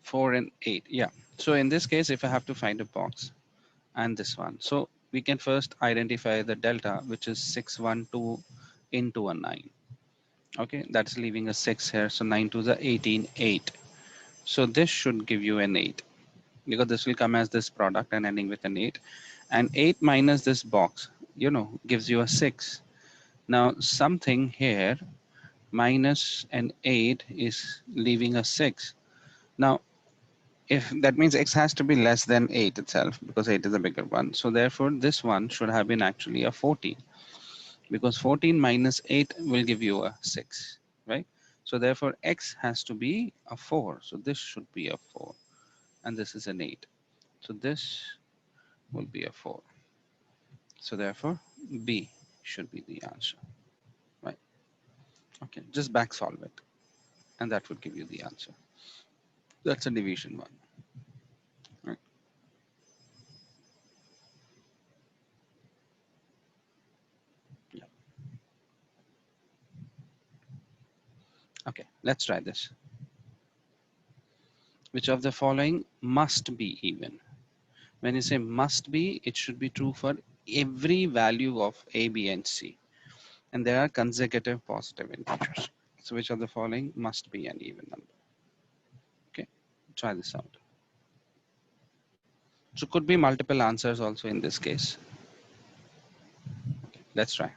[SPEAKER 1] 4 and 8. Yeah. So in this case, if I have to find a box and this one, so we can first identify the delta, which is 612 into a 9. Okay, that's leaving a 6 here. So 9 to the 18, 8. So this should give you an 8 because this will come as this product and ending with an 8. And 8 minus this box, gives you a 6. Now something here minus an 8 is leaving a 6. Now, if that means x has to be less than 8 itself because 8 is a bigger one. So therefore, this one should have been actually a 14 because 14 minus 8 will give you a 6, right? So therefore, x has to be a 4. So this should be a 4 and this is an 8. So this will be a 4. So therefore, B should be the answer, right? Okay, just back solve it and that would give you the answer. That's a division one, right? Yeah. Okay, let's try this. Which of the following must be even? When you say must be, it should be true for every value of A, B, and C. And there are consecutive positive integers. So which of the following must be an even number? Okay, try this out. So could be multiple answers also in this case. Let's try.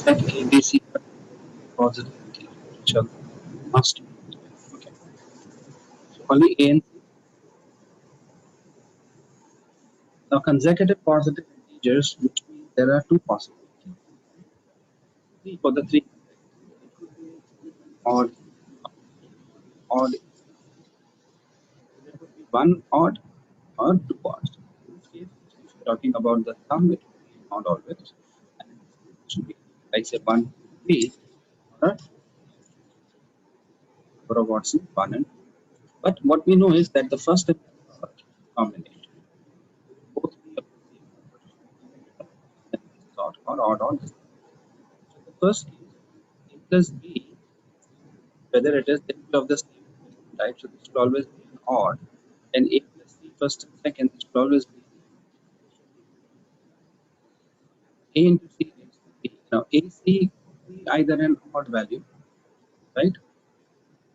[SPEAKER 2] that ABC are positive integers, which are must be. Okay. So only A and C. Now consecutive positive integers, which means there are two possibilities. See, for the three consecutive, it could be even odd. So there could be one odd or two odds. In this case, if you're talking about the sum, it will be an odd always. And in this case, it should be like say 1, 2, 3, or a number of odds in 1 and 2. But what we know is that the first and the third combination will both be of the same number. Even then this is odd or odd or this. So in the first case, A plus B, whether it is, they will of the same type, so this will always be an odd. And A plus C first and second, this will always be A into C gives B. Now AC could be either an odd value, right?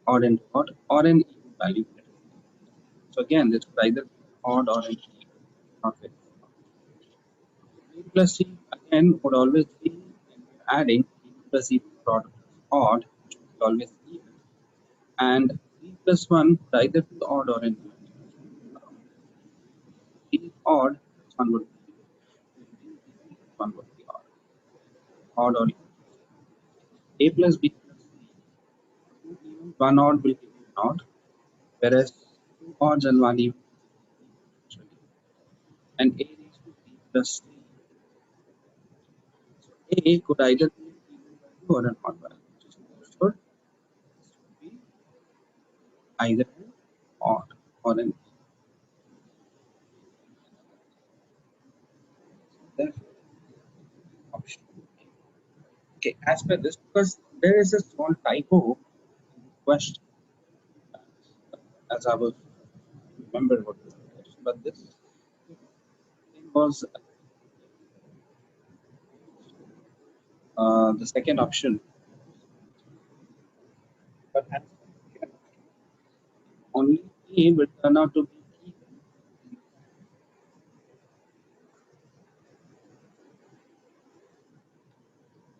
[SPEAKER 2] Odd into odd, or an even value. So again, this could either be odd or an even, not very odd. B plus C again would always be, when we are adding even plus even or odd plus odd, which would be always even. And B plus 1 could either be odd or an even. B is odd, this one would be even. When B is even, this one would be odd. Odd or even. A plus B plus C, two evens, one odd will give you an odd, whereas two odds and one even actually. And A raised to B plus C. So A could either be an even value or an odd value. So therefore, this would be either an odd or an even. Therefore, option A. Okay, as per this, because there is a small typo in the question, as I was remember what was the question, but this thing was the second option. But as per the second option, only A will turn out to be even,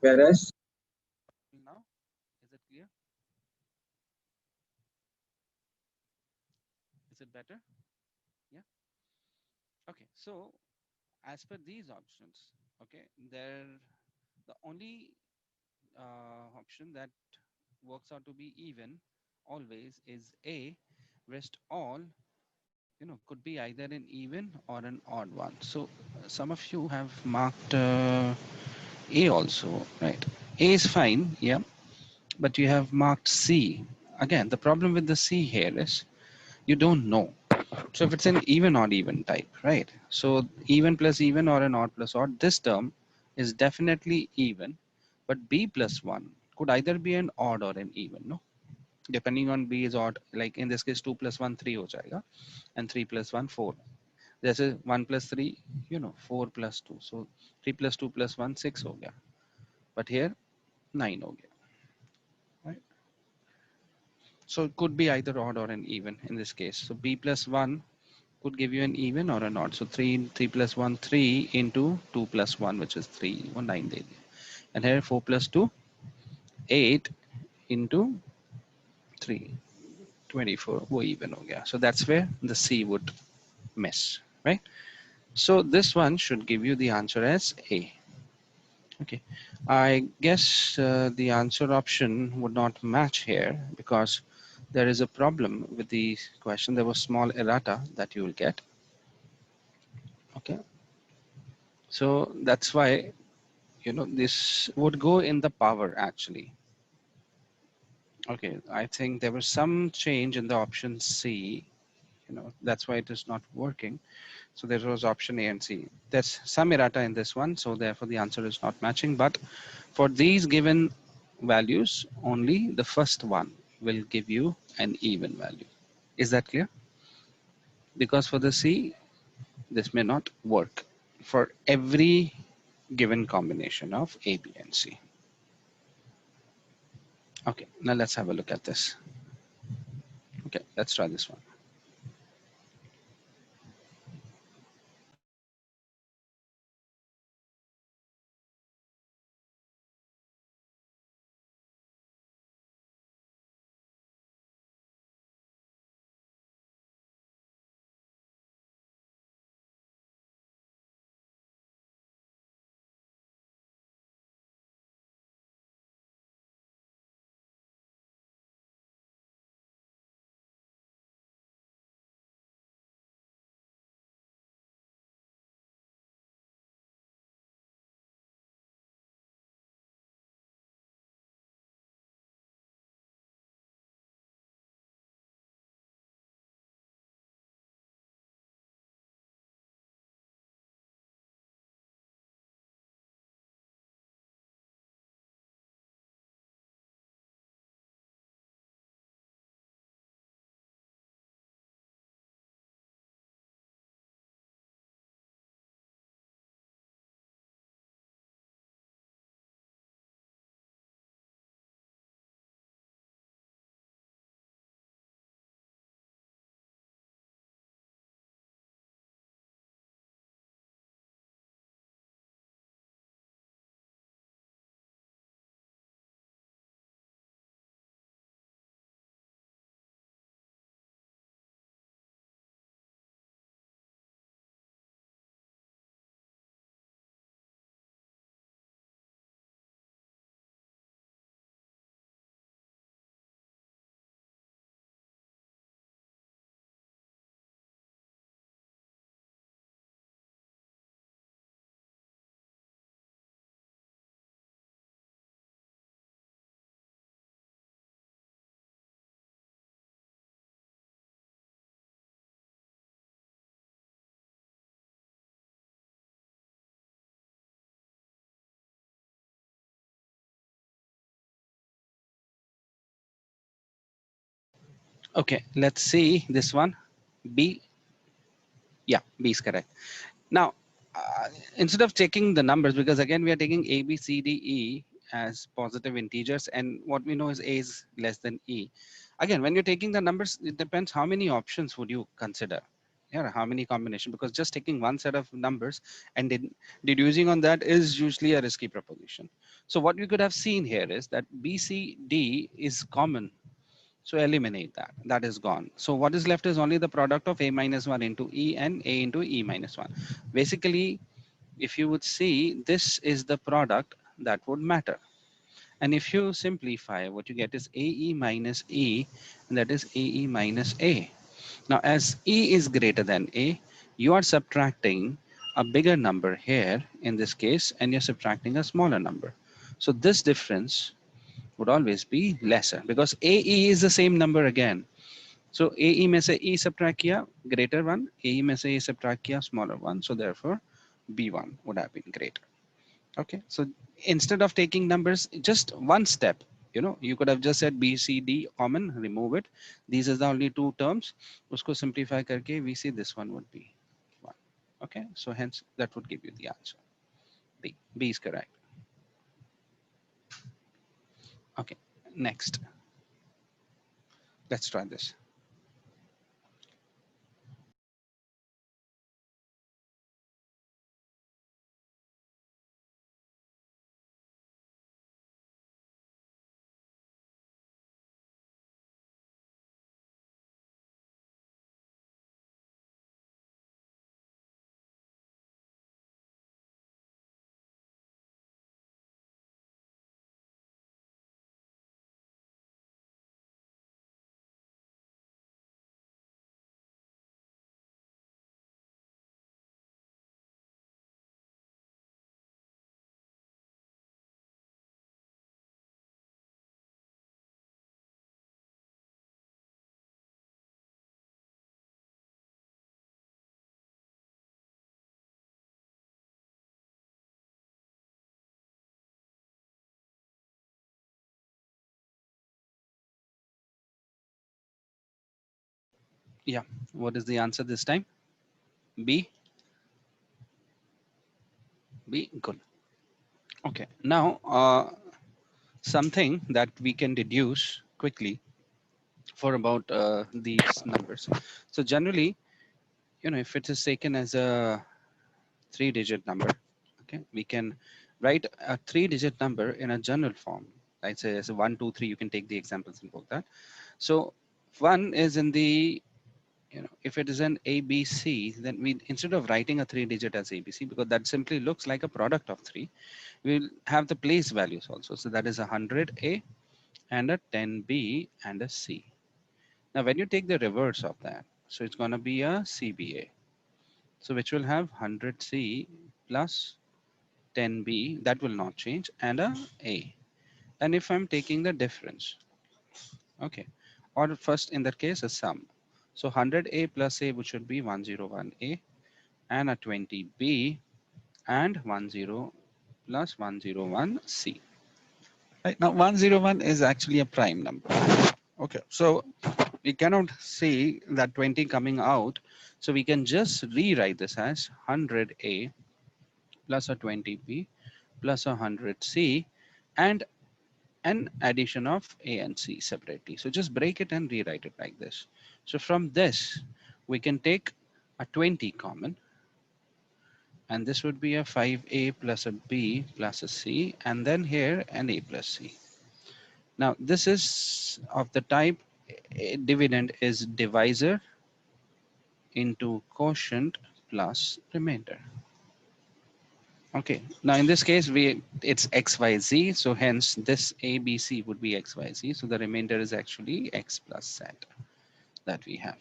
[SPEAKER 2] whereas
[SPEAKER 1] Now, is it clear? Is it better? Yeah. Okay. So as per these options, okay, the only option that works out to be even always is A. Rest all, could be either an even or an odd one. So some of you have marked A also, right? A is fine, yeah, but you have marked C. Again, the problem with the C here is you don't know. So if it's an even odd even type, right? So even plus even or an odd plus odd, this term is definitely even, but B plus 1 could either be an odd or an even, no? Depending on B is odd, like in this case 2 plus 1 3 ho jayega, and 3 plus 1 4. जैसे 1 plus 3, 4 plus 2. So 3 plus 2 plus 1 6 हो गया. But here 9 हो गया. Right? So it could be either odd or an even in this case. So B plus 1 could give you an even or an odd. So 3 plus 1 3 into 2 plus 1, which is 3 or 9 दे दिया. And here 4 plus 2 8 into 3 24 वो even हो गया. So that's where the C would miss, right? So this one should give you the answer as A. Okay, I guess the answer option would not match here because there is a problem with the question. There was small errata that you will get. Okay, so that's why this would go in the power actually. Okay, I think there was some change in the option C. That's why it is not working. So there was option A and C. There's some errata in this one, so therefore the answer is not matching. But for these given values, only the first one will give you an even value. Is that clear? Because for the C, this may not work for every given combination of A, B, and C. Okay, now let's have a look at this. Okay, let's try this one. Okay, let's see this one. B. Yeah, B is correct. Now, instead of checking the numbers, because again, we are taking A, B, C, D, E as positive integers, and what we know is A is less than E. Again, when you're taking the numbers, it depends how many options would you consider. Yeah, how many combination, because just taking one set of numbers and deducing on that is usually a risky proposition. So what we could have seen here is that B, C, D is common. So eliminate that. That is gone. So what is left is only the product of A minus 1 into E and A into E minus 1. Basically, if you would see, this is the product that would matter. And if you simplify, what you get is AE minus E, and that is AE minus A. Now, as E is greater than A, you are subtracting a bigger number here in this case, and you're subtracting a smaller number. So this difference would always be lesser because AE is the same number again. So AE में से E subtract किया greater one, AE में से E subtract किया smaller one. So therefore B1 would have been greater. Okay, so instead of taking numbers, just one step, you could have just said B, C, D common, remove it. These are the only two terms. Usko simplify करके we see this one would be 1. Okay, so hence that would give you the answer. B. B is correct. Okay, next. Let's try this. Yeah, what is the answer this time? B. B, good. Okay, now something that we can deduce quickly for about these numbers. So generally, if it is taken as a 3-digit number, okay, we can write a 3-digit number in a general form. Like say as a 1, 2, 3, you can take the examples and both that. So one is in the, if it is an ABC, then we, instead of writing a 3-digit as ABC, because that simply looks like a product of 3, we'll have the place values also. So that is a 100A and a 10B and a C. Now, when you take the reverse of that, so it's going to be a CBA. So which will have 100C plus 10B, that will not change, and a A. And if I'm taking the difference, okay, or first in that case, a sum. So 100A plus A, which should be 101A, and a 20B, and 10 plus 101C. Right now, 101 is actually a prime number. Okay, so we cannot see that 20 coming out. So we can just rewrite this as 100A plus a 20B plus a 100C and an addition of A and C separately. So just break it and rewrite it like this. So from this, we can take a 20 common, and this would be a 5A plus a B plus a C, and then here an A plus C. Now this is of the type dividend is divisor into quotient plus remainder. Okay, now in this case, it's XYZ, so hence this ABC would be XYZ. So the remainder is actually X plus Z that we have.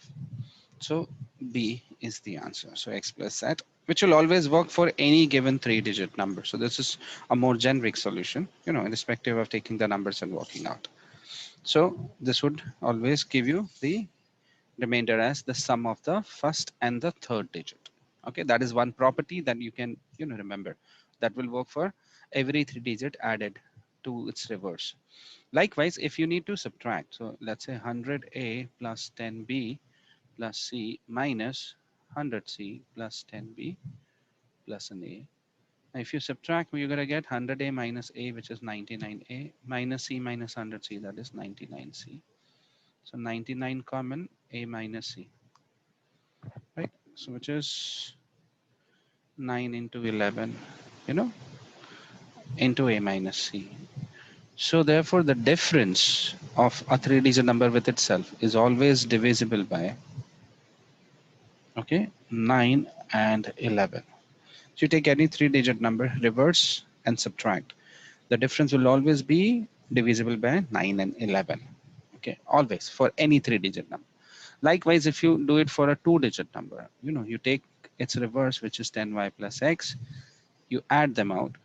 [SPEAKER 1] So B is the answer. So X plus Z, which will always work for any given 3-digit number. So this is a more generic solution, irrespective of taking the numbers and working out. So this would always give you the remainder as the sum of the first and the third digit. Okay, that is one property that you can remember that will work for every 3-digit added to its reverse. Likewise, if you need to subtract, so let's say 100A plus 10B plus C minus 100C plus 10B plus an A. Now, if you subtract, you're going to get 100A minus A, which is 99A, minus C minus 100C, that is 99C. So 99 common, A minus C, right? So which is 9 into 11, you know, into A minus C. So therefore, the difference of a three-digit number with itself is always divisible by, okay, 9 and 11. So you take any three-digit number, reverse and subtract. The difference will always be divisible by 9 and 11. Okay, always for any three-digit number. Likewise, if you do it for a two-digit number, you know, you take its reverse, which is 10y plus x, you add them out.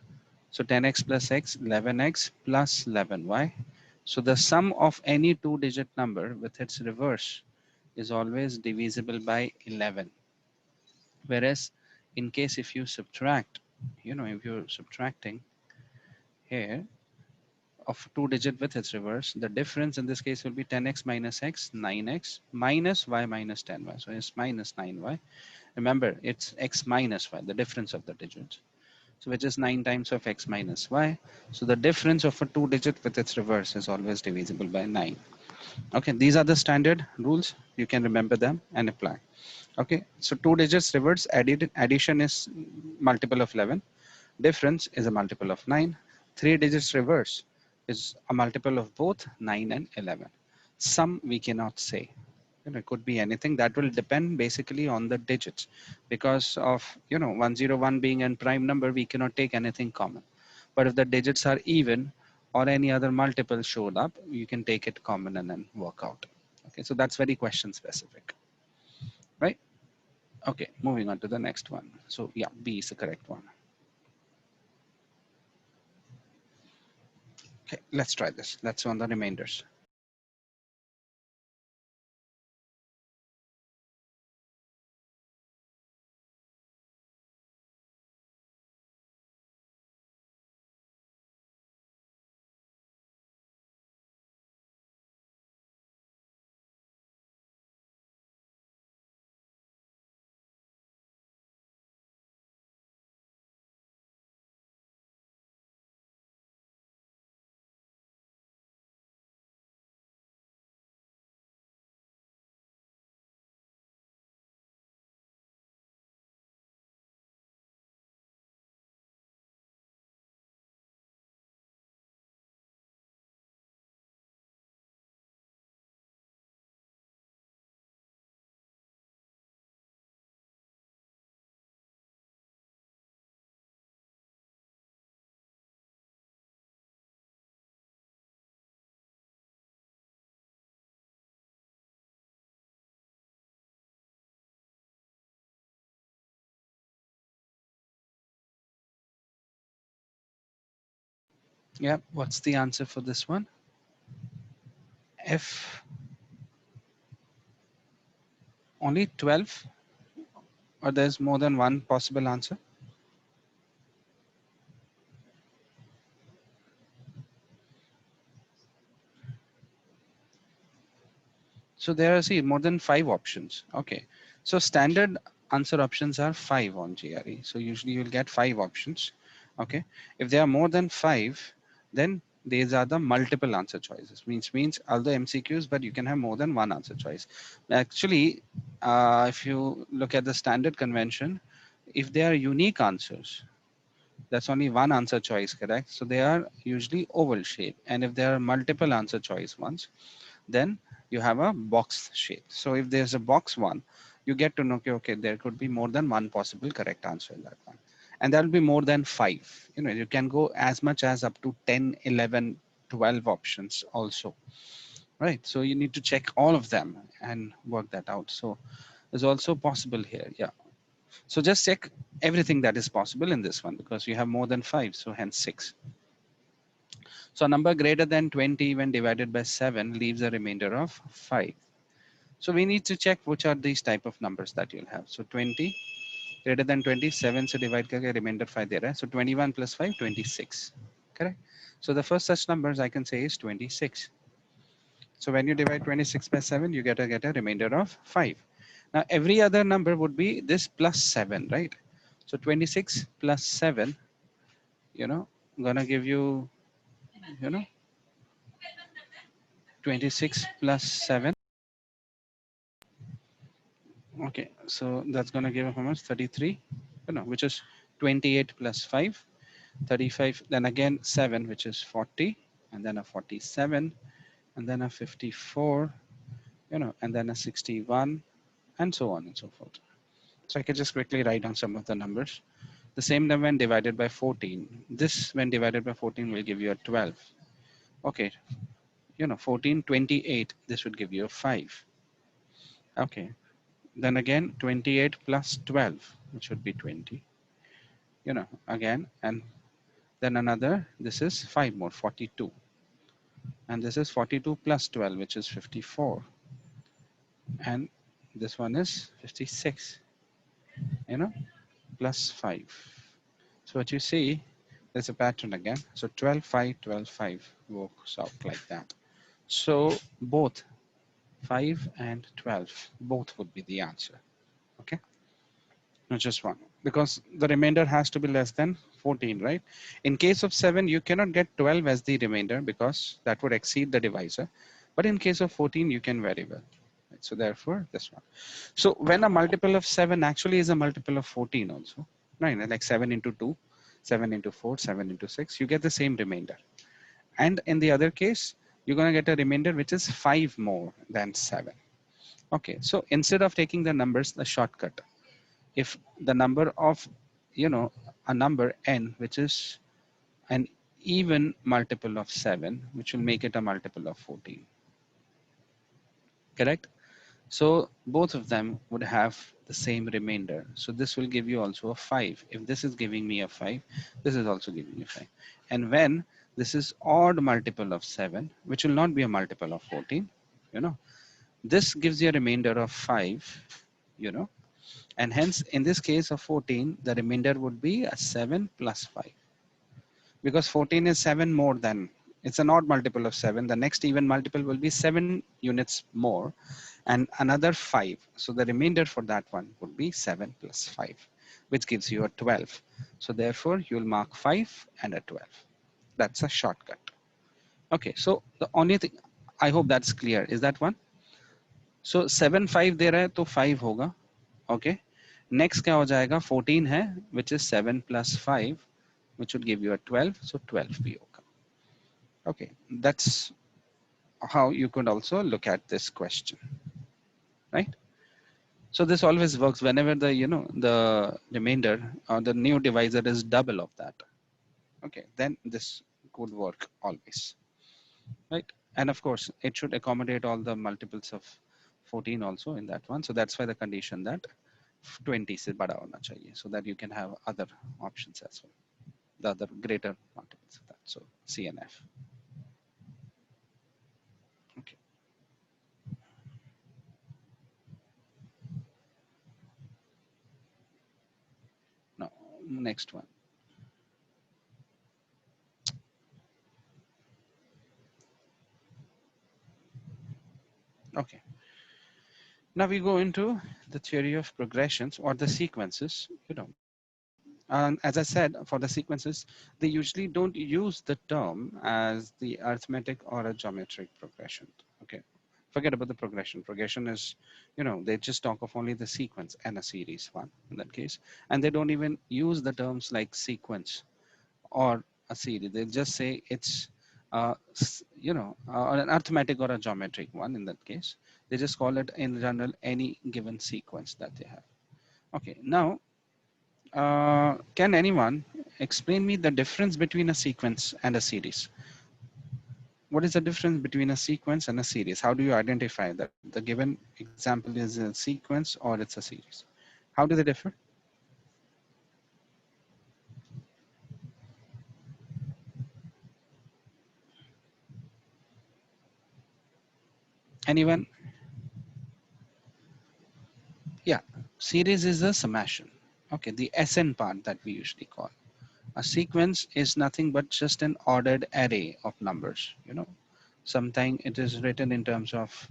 [SPEAKER 1] So 10x plus x, 11x plus 11y. So the sum of any two-digit number with its reverse is always divisible by 11. Whereas in case if you subtract, you know, if you're subtracting here of two-digit with its reverse, the difference in this case will be 10x minus x, 9x minus y minus 10y. So it's minus 9y. Remember, it's x minus y, the difference of the digits. So which is 9 times of x minus y. So the difference of a two-digit with its reverse is always divisible by 9. Okay, these are the standard rules. You can remember them and apply. Okay, so two digits reverse, addition is multiple of 11. Difference is a multiple of 9. Three digits reverse is a multiple of both 9 and 11. Sum we cannot say. You know, it could be anything that will depend basically on the digits, because of, you know, 101 being a prime number, we cannot take anything common. But if the digits are even or any other multiple showed up, you can take it common and then work out. Okay, so that's very question specific, right? Okay, moving on to the next one. So yeah, B is the correct one. Okay, let's try this. Let's on the remainders. Yeah, what's the answer for this one? F, only 12, or there's more than one possible answer? So there are, see, more than 5 options. Okay, so standard answer options are 5 on GRE. So usually you'll get 5 options. Okay, if there are more than 5, then these are the multiple answer choices. Means all the MCQs, but you can have more than one answer choice. Actually, if you look at the standard convention, if they are unique answers, that's only one answer choice, correct? So they are usually oval shape. And if there are multiple answer choice ones, then you have a box shape. So if there's a box one, you get to know, okay, okay, there could be more than one possible correct answer in that one. And that will be more than 5. You know, you can go as much as up to 10, 11, 12 options also, right? So you need to check all of them and work that out. So it's also possible here. Yeah. So just check everything that is possible in this one, because you have more than 5, so hence 6. So a number greater than 20 when divided by 7 leaves a remainder of 5. So we need to check which are these type of numbers that you'll have. So 20 greater than 27 से divide करके remainder 5 दे रहा है. So 21 plus 5, 26. Correct. So the first such numbers I can say is 26. So when you divide 26 by 7, you get a remainder of 5. Now every other number would be this plus 7, right? So 26 plus 7, gonna give you, you know, 26 plus 7. Okay, so that's gonna give how much? 33, which is 28 plus 5, 35. Then again 7, which is 40, and then a 47, and then a 54, and then a 61, and so on and so forth. So I can just quickly write down some of the numbers. The same number when divided by 14. This when divided by 14 will give you a 12. Okay, 14, 28. This would give you a 5. Okay, then again 28 plus 12, which would be 20. Again, and then another, this is 5 more, 42. And this is 42 plus 12, which is 54. And this one is 56, plus 5. So what you see, there's a pattern again. So 12, 5, 12, 5 works out like that. So both 5 and 12, both would be the answer. Okay, not just one, because the remainder has to be less than 14, right? In case of 7, you cannot get 12 as the remainder because that would exceed the divisor. But in case of 14, you can very well. Right? So therefore, this one. So when a multiple of 7 actually is a multiple of 14 also, right? Like 7 into 2, 7 into 4, 7 into 6, you get the same remainder. And in the other case, you're going to get a remainder which is 5 more than 7. Okay, so instead of taking the numbers, the shortcut, if the number of, a number n, which is an even multiple of 7, which will make it a multiple of 14. Correct? So both of them would have the same remainder. So this will give you also a 5. If this is giving me a 5, this is also giving me 5. And when this is odd multiple of 7, which will not be a multiple of 14, this gives you a remainder of 5, and hence in this case of 14, the remainder would be a 7 plus 5. Because 14 is 7 more than, it's an odd multiple of 7. The next even multiple will be 7 units more and another 5. So the remainder for that one would be 7 plus 5, which gives you a 12. So therefore you'll mark 5 and a 12. That's a shortcut. Okay, so the only thing, I hope that's clear. Is that one? So 7 5 दे रहा है तो 5 होगा. Okay. Next क्या हो जाएगा? 14 है, which is 7 plus 5, which would give you a 12. So 12 भी होगा. Okay, that's how you could also look at this question, right? So this always works whenever the, the remainder or the new divisor is double of that. Okay, then this could work always, right? And of course, it should accommodate all the multiples of 14 also in that one. So that's why the condition that 20 से बड़ा होना चाहिए, so that you can have other options as well, the other greater multiples of that. So C and F. Okay. Now, next one. Okay. Now we go into the theory of progressions or the sequences, And as I said, for the sequences, they usually don't use the term as the arithmetic or a geometric progression. Okay. Forget about the progression. Progression is, they just talk of only the sequence and a series one in that case. And they don't even use the terms like sequence or a series. They just say it's, an arithmetic or a geometric one in that case. They just call it in general any given sequence that they have. Okay, now, can anyone explain me the difference between a sequence and a series? What is the difference between a sequence and a series? How do you identify that the given example is a sequence or it's a series? How do they differ? Anyone? Yeah, series is a summation. Okay, the SN part that we usually call. A sequence is nothing but just an ordered array of numbers. Sometimes it is written in terms of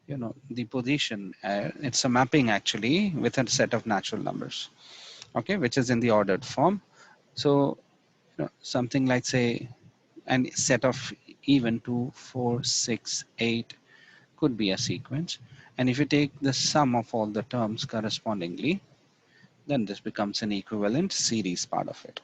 [SPEAKER 1] the position. It's a mapping actually with a set of natural numbers, okay, which is in the ordered form. So something like, say, an set of even 2, 4, 6, 8 could be a sequence. And if you take the sum of all the terms correspondingly, then this becomes an equivalent series part of it.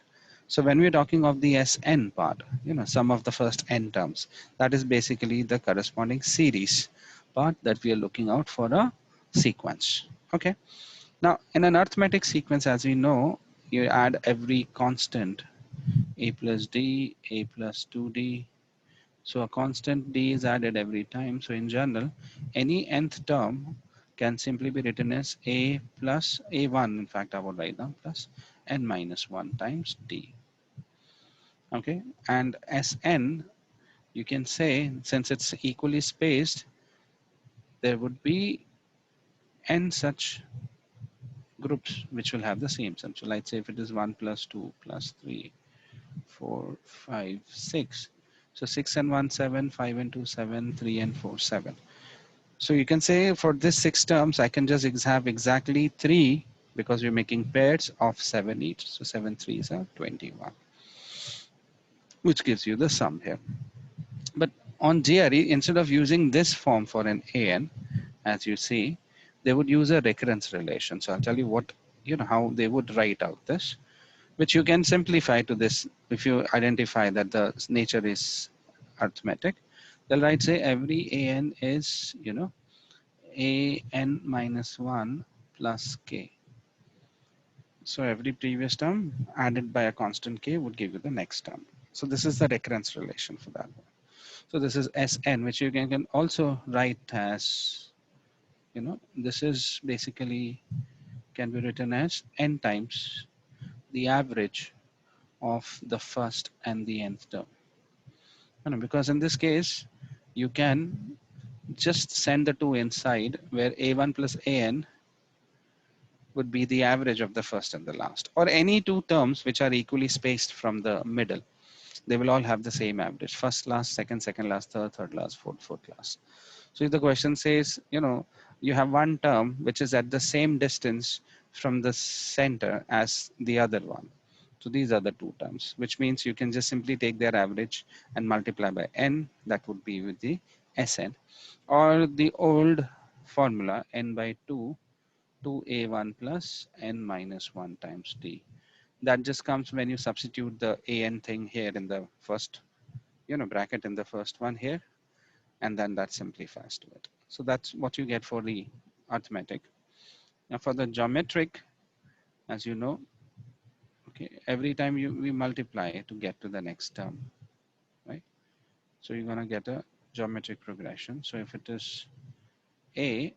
[SPEAKER 1] So when we're talking of the Sn part, sum of the first n terms, that is basically the corresponding series part that we are looking out for a sequence. Okay. Now in an arithmetic sequence, as we know, you add every constant a plus d, a plus 2d. So a constant d is added every time. So in general, any nth term can simply be written as a plus a1. In fact, I would write down plus n minus 1 times d. Okay, and Sn, you can say, since it's equally spaced, there would be n such groups which will have the same sum. So let's say if it is 1 plus 2 plus 3, 4, 5, 6. So 6 and 1, 7, 5 and 2, 7, 3 and 4, 7. So you can say for this 6 terms, I can just have exactly 3 because we're making pairs of 7 each. So 7 3s are 21, which gives you the sum here. But on GRE, instead of using this form for an AN, as you see, they would use a recurrence relation. So I'll tell you how they would write out this, which you can simplify to this. If you identify that the nature is arithmetic, they'll write, say, every AN is, AN minus 1 plus K. So every previous term added by a constant K would give you the next term. So this is the recurrence relation for that one. So this is Sn, which you can also write as, this is basically can be written as n times the average of the first and the nth term. Because in this case, you can just send the two inside where a1 plus an would be the average of the first and the last, or any two terms which are equally spaced from the middle. They will all have the same average: first last, second last, third last, fourth last. So if the question says, you have one term which is at the same distance from the center as the other one. So these are the two terms, which means you can just simply take their average and multiply by n. That would be with the Sn, or the old formula n by 2, 2a1 plus n minus 1 times d. That just comes when you substitute the an thing here in the first, bracket in the first one here, and then that simplifies to it. So that's what you get for the arithmetic. Now for the geometric, as you know, okay, every time we multiply to get to the next term, right? So you're gonna get a geometric progression. So if it is a,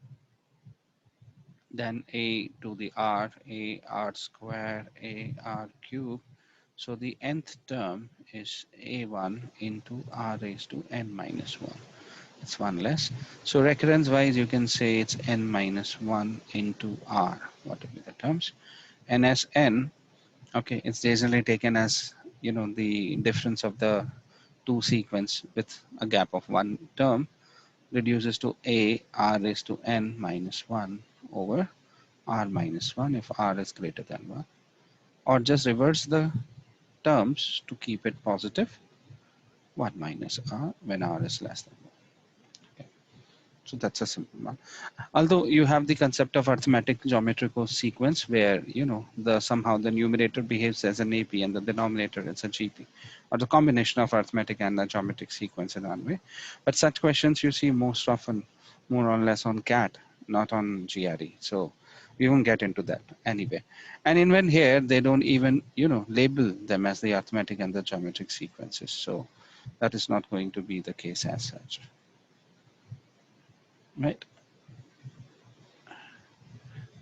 [SPEAKER 1] then a to the r, a r square, a r cube. So the nth term is a1 into r raised to n minus 1. It's one less. So recurrence wise, you can say it's n minus 1 into r, whatever the terms. And as n, okay, it's generally taken as, the difference of the two sequence with a gap of one term reduces to a r raised to n minus 1 over r minus 1 if r is greater than 1. Or just reverse the terms to keep it positive, 1 minus r when r is less than 1. Okay. So that's a simple one. Although you have the concept of arithmetic geometrical sequence where, the somehow the numerator behaves as an AP and the denominator is a GP, or the combination of arithmetic and the geometric sequence in one way. But such questions you see most often more or less on CAT, not on GRE. So we won't get into that anyway. And even here, they don't even, label them as the arithmetic and the geometric sequences. So that is not going to be the case as such. Right.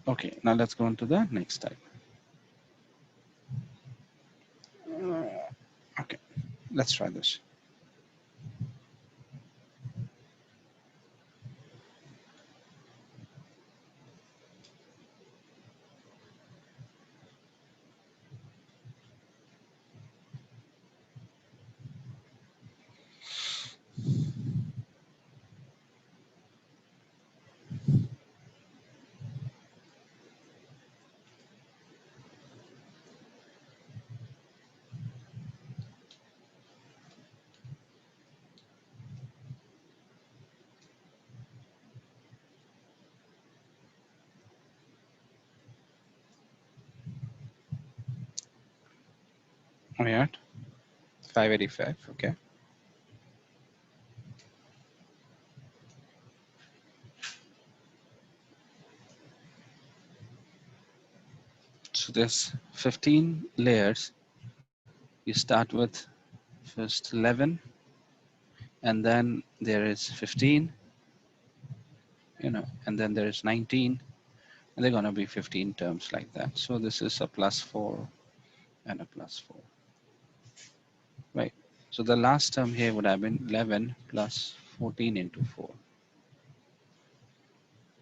[SPEAKER 1] Okay, now let's go on to the next type. Okay, let's try this. Right. 585. Okay. So there's 15 layers. You start with first 11, and then there is 15, and then there is 19, and they're going to be 15 terms like that. So this is a plus 4 and a plus 4. Right. So the last term here would have been 11 plus 14 into 4.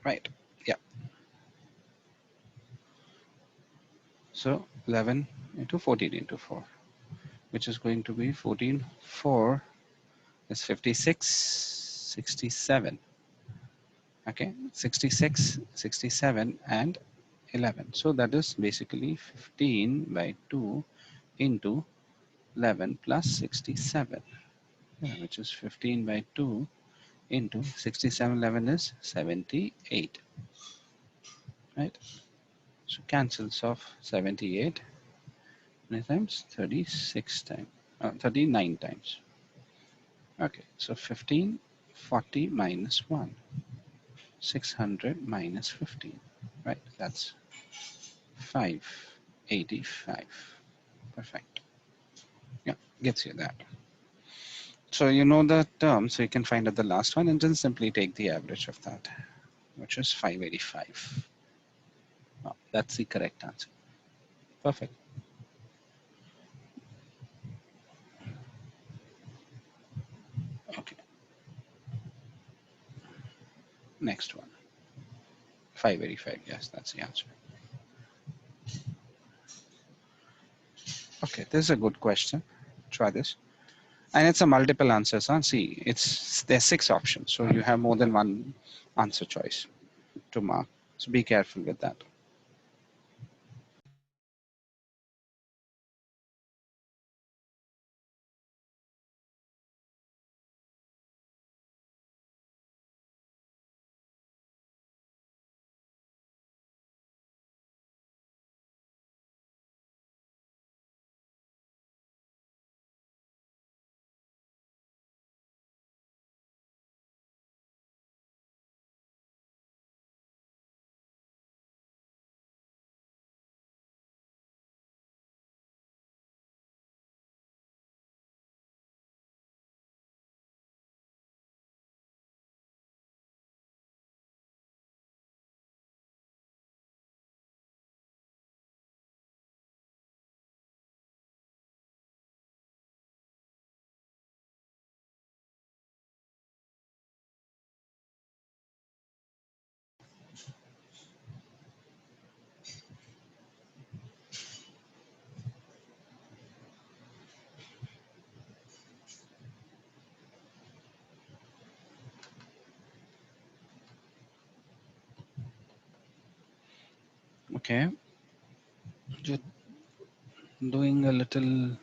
[SPEAKER 1] Right. Yeah. So 11 into 14 into 4, which is going to be 14. 4 is 56, 67. Okay. 66, 67, and 11. So that is basically 15 by 2 into 11 plus 67, which is 15 by 2 into 67. 11 is 78. Right. So cancels off 78 many times? 36 times. 39 times. Okay, so 15, 40 minus 1. 600 minus 15. Right, that's 585. Perfect. Yeah, gets you that. So you know the term, so you can find out the last one and then simply take the average of that, which is 585. Oh, that's the correct answer. Perfect. Okay, next one. 585. Yes, that's the answer. Okay, this is a good question. Try this. And it's a multiple answers. Huh? See, there's 6 options, so you have more than one answer choice to mark. So be careful with that. Okay, just doing a little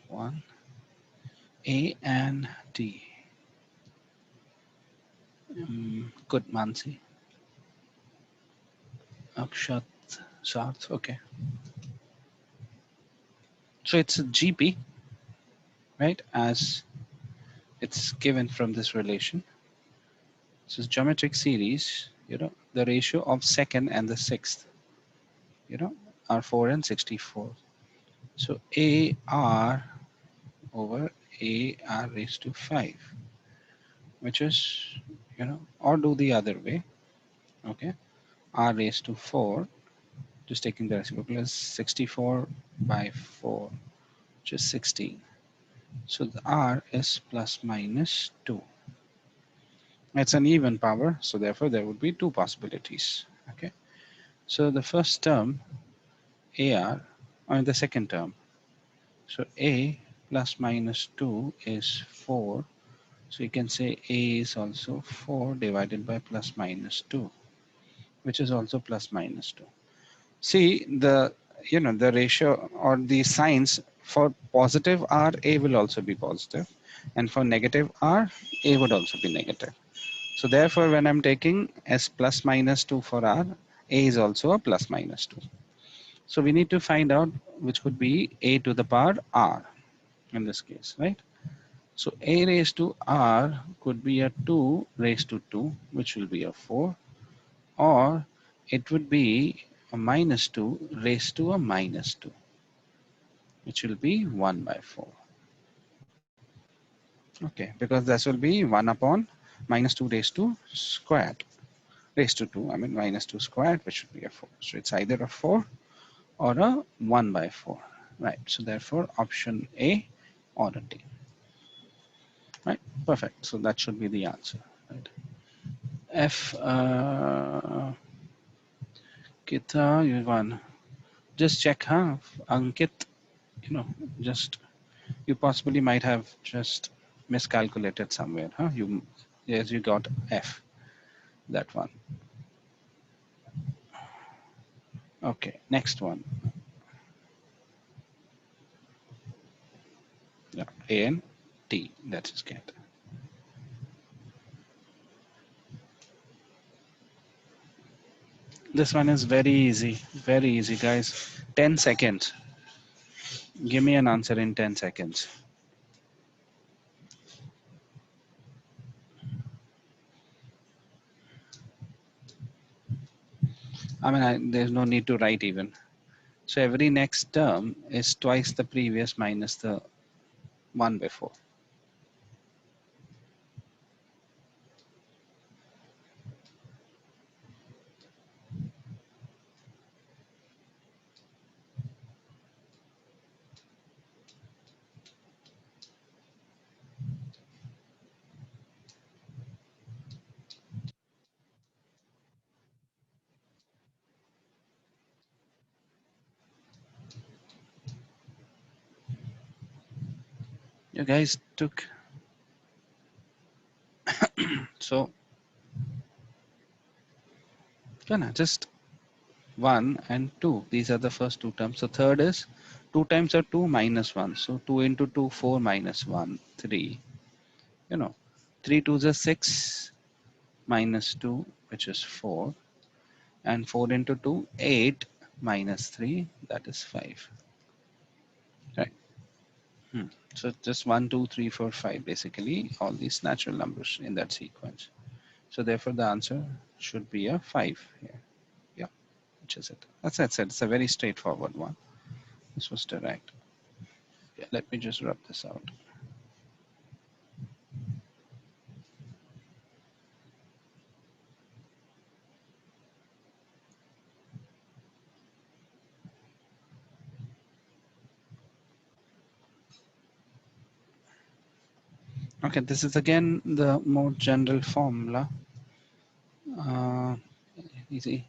[SPEAKER 1] one. A and D. Good, Mansi. Akshat, Sarth. Okay. So it's a GP, right? As it's given from this relation. So it's geometric series, the ratio of second and the sixth, are 4 and 64. So AR over AR raised to 5, which is, or do the other way, okay? R raised to 4, just taking the reciprocal is 64 by 4, which is 16. So the R is plus minus 2. It's an even power, so therefore there would be 2 possibilities, okay? So the first term, AR, or the second term, so A plus minus 2 is 4. So you can say A is also 4 divided by plus minus 2, which is also plus minus 2. See, the ratio or the signs for positive R, A will also be positive. And for negative R, A would also be negative. So therefore, when I'm taking S plus minus 2 for R, A is also a plus minus 2. So we need to find out which could be a to the power r in this case, right? So a raised to r could be a 2 raised to 2, which will be a 4, or it would be a minus 2 raised to a minus 2, which will be 1 by 4. Okay, because this will be 1 upon minus 2 raised to squared, raised to 2, I mean minus 2 squared, which would be a 4. So it's either a 4 or a 1 by 4, right? So therefore option A or a D, right? Perfect. So that should be the answer, right? F, Kita, you won. Just check, huh? Ankit, you know, just, you possibly might have just miscalculated somewhere, huh? Yes, you got F, that one. Okay, next one. Yeah, A and T, that is get. This one is very easy, guys. 10 seconds. Give me an answer in 10 seconds. I mean, there's no need to write even. So every next term is twice the previous minus the one before. You guys took, so just 1 and 2. These are the first two terms. So third is 2 times are 2 minus 1. So 2 into 2, 4 minus 1, 3. 3 2s are 6 minus 2, which is 4. And 4 into 2, 8 minus 3, that is 5. Right. So just 1, 2, 3, 4, 5, basically all these natural numbers in that sequence. So therefore the answer should be a 5 here. Yeah, which is it. That's it. It's a very straightforward one. This was direct. Yeah, let me just rub this out. Okay, this is again the more general formula. Easy.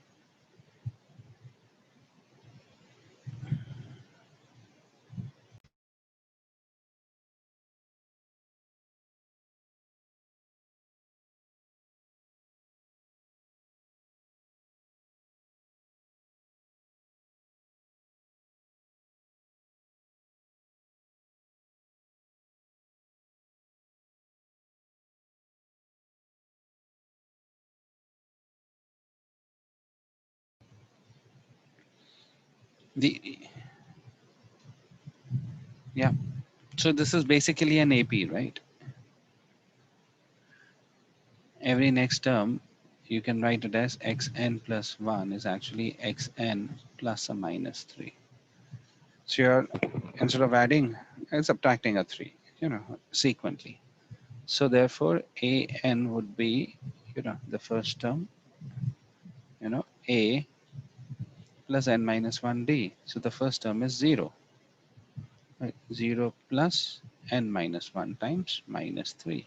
[SPEAKER 1] The Yeah. So this is basically an AP, right? Every next term you can write it as xn plus 1 is actually xn plus a minus 3. So you're, instead of adding and subtracting a 3, sequentially. So therefore an would be, the first term, a plus n minus 1d. So the first term is 0, right? 0 plus n minus 1 times minus 3,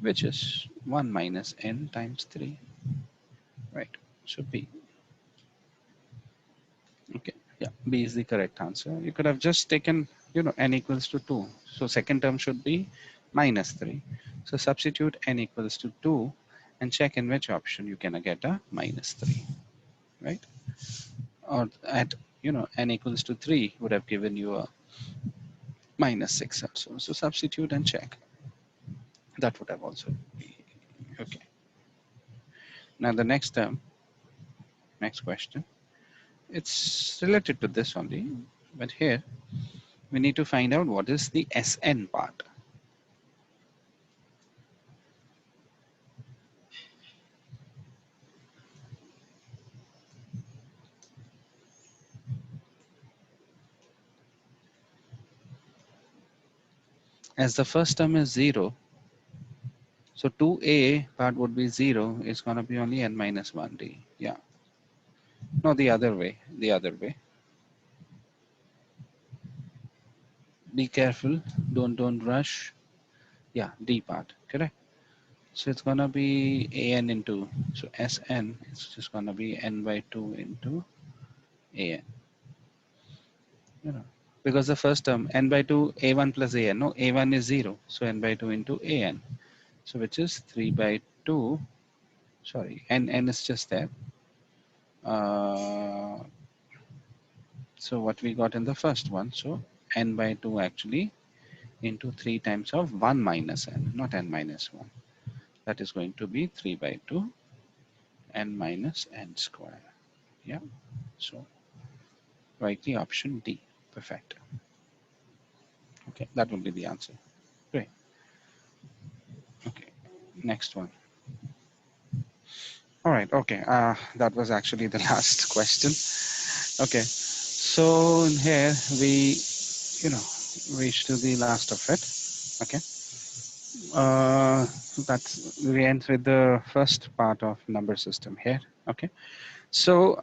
[SPEAKER 1] which is 1 minus n times 3, right? So B. Okay, yeah, B is the correct answer. You could have just taken, n equals to 2. So second term should be minus 3. So substitute n equals to 2 and check in which option you can get a minus 3, right? Or at, n equals to 3 would have given you a minus 6 also. So substitute and check. That would have also be okay. Now the next term, next question it's related to this only, but here we need to find out what is the Sn part. As the first term is 0, so 2a part would be 0. It's going to be only n minus 1d. Yeah. No, the other way. The other way. Be careful. Don't rush. Yeah, d part. Correct. So it's going to be an into, so Sn is just going to be n by 2 into an. You know, because the first term n by 2 a1 plus an. No, a1 is 0. So n by 2 into an. So which is 3 by 2. Sorry, n is just there. So what we got in the first one, so n by 2 actually into 3 times of 1 minus n, not n minus 1. That is going to be 3 by 2 n minus n square. Yeah, so write the option D. Perfect. Okay, that will be the answer. Great. Okay, next one. All right, okay, that was actually the last question. Okay, so in here we, reach to the last of it. Okay. We end with the first part of number system here. Okay. So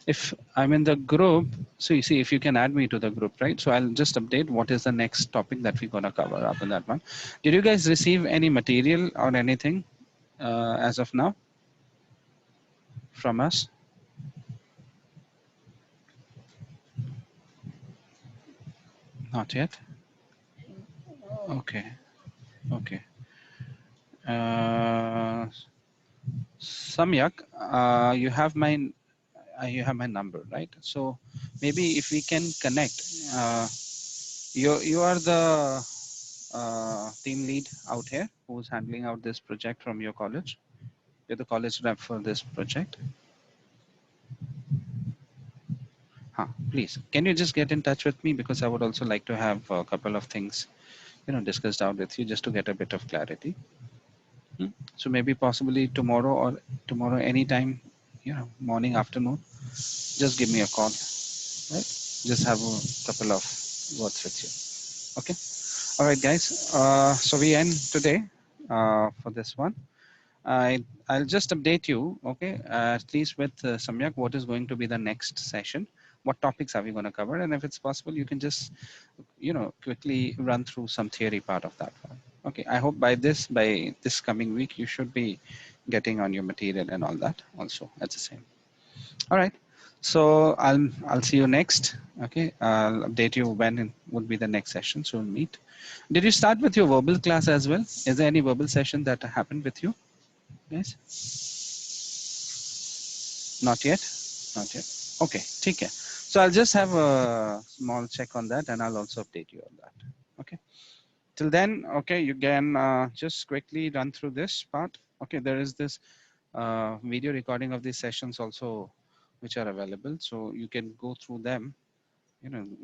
[SPEAKER 1] if I'm in the group, so you see if you can add me to the group, right? So I'll just update what is the next topic that we're gonna cover up in that one. Did you guys receive any material or anything as of now from us? Not yet. Okay. Okay. Uh, Samyak, you have my number, right? So maybe if we can connect, you are the team lead out here who's handling out this project from your college. You're the college rep for this project. Huh, please, can you just get in touch with me, because I would also like to have a couple of things, discussed out with you just to get a bit of clarity. So maybe possibly tomorrow or tomorrow anytime, morning, afternoon, just give me a call. Right? Just have a couple of words with you. Okay. All right, guys. So we end today for this one. I'll just update you, okay, at least with Samyak, what is going to be the next session. What topics are we going to cover? And if it's possible, you can just, quickly run through some theory part of that one. Okay. I hope by this coming week, you should be getting on your material and all that also at the same. All right. So I'll see you next. Okay. I'll update you when it would be the next session. So we'll meet. Did you start with your verbal class as well? Is there any verbal session that happened with you, guys? Not yet. Not yet. Okay. Take care. So I'll just have a small check on that, and I'll also update you on that. Okay. Till then, okay, you can just quickly run through this part. Okay. There is this video recording of these sessions also, which are available, so you can go through them,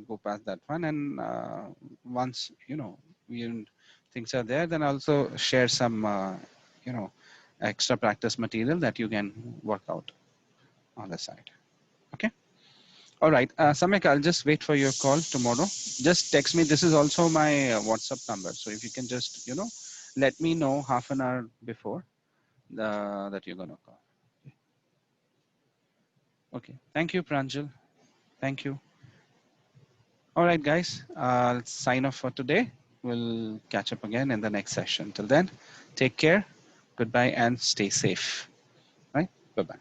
[SPEAKER 1] go past that one, and once things are there, then also share some extra practice material that you can work out on the side. Okay. All right, Samik, I'll just wait for your call tomorrow. Just text me. This is also my WhatsApp number, so if you can just let me know half an hour before that you're gonna call. Okay. Thank you, Pranjal. Thank you. All right, guys, I'll sign off for today. We'll catch up again in the next session. Till then, take care, goodbye, and stay safe. Right? Bye-bye.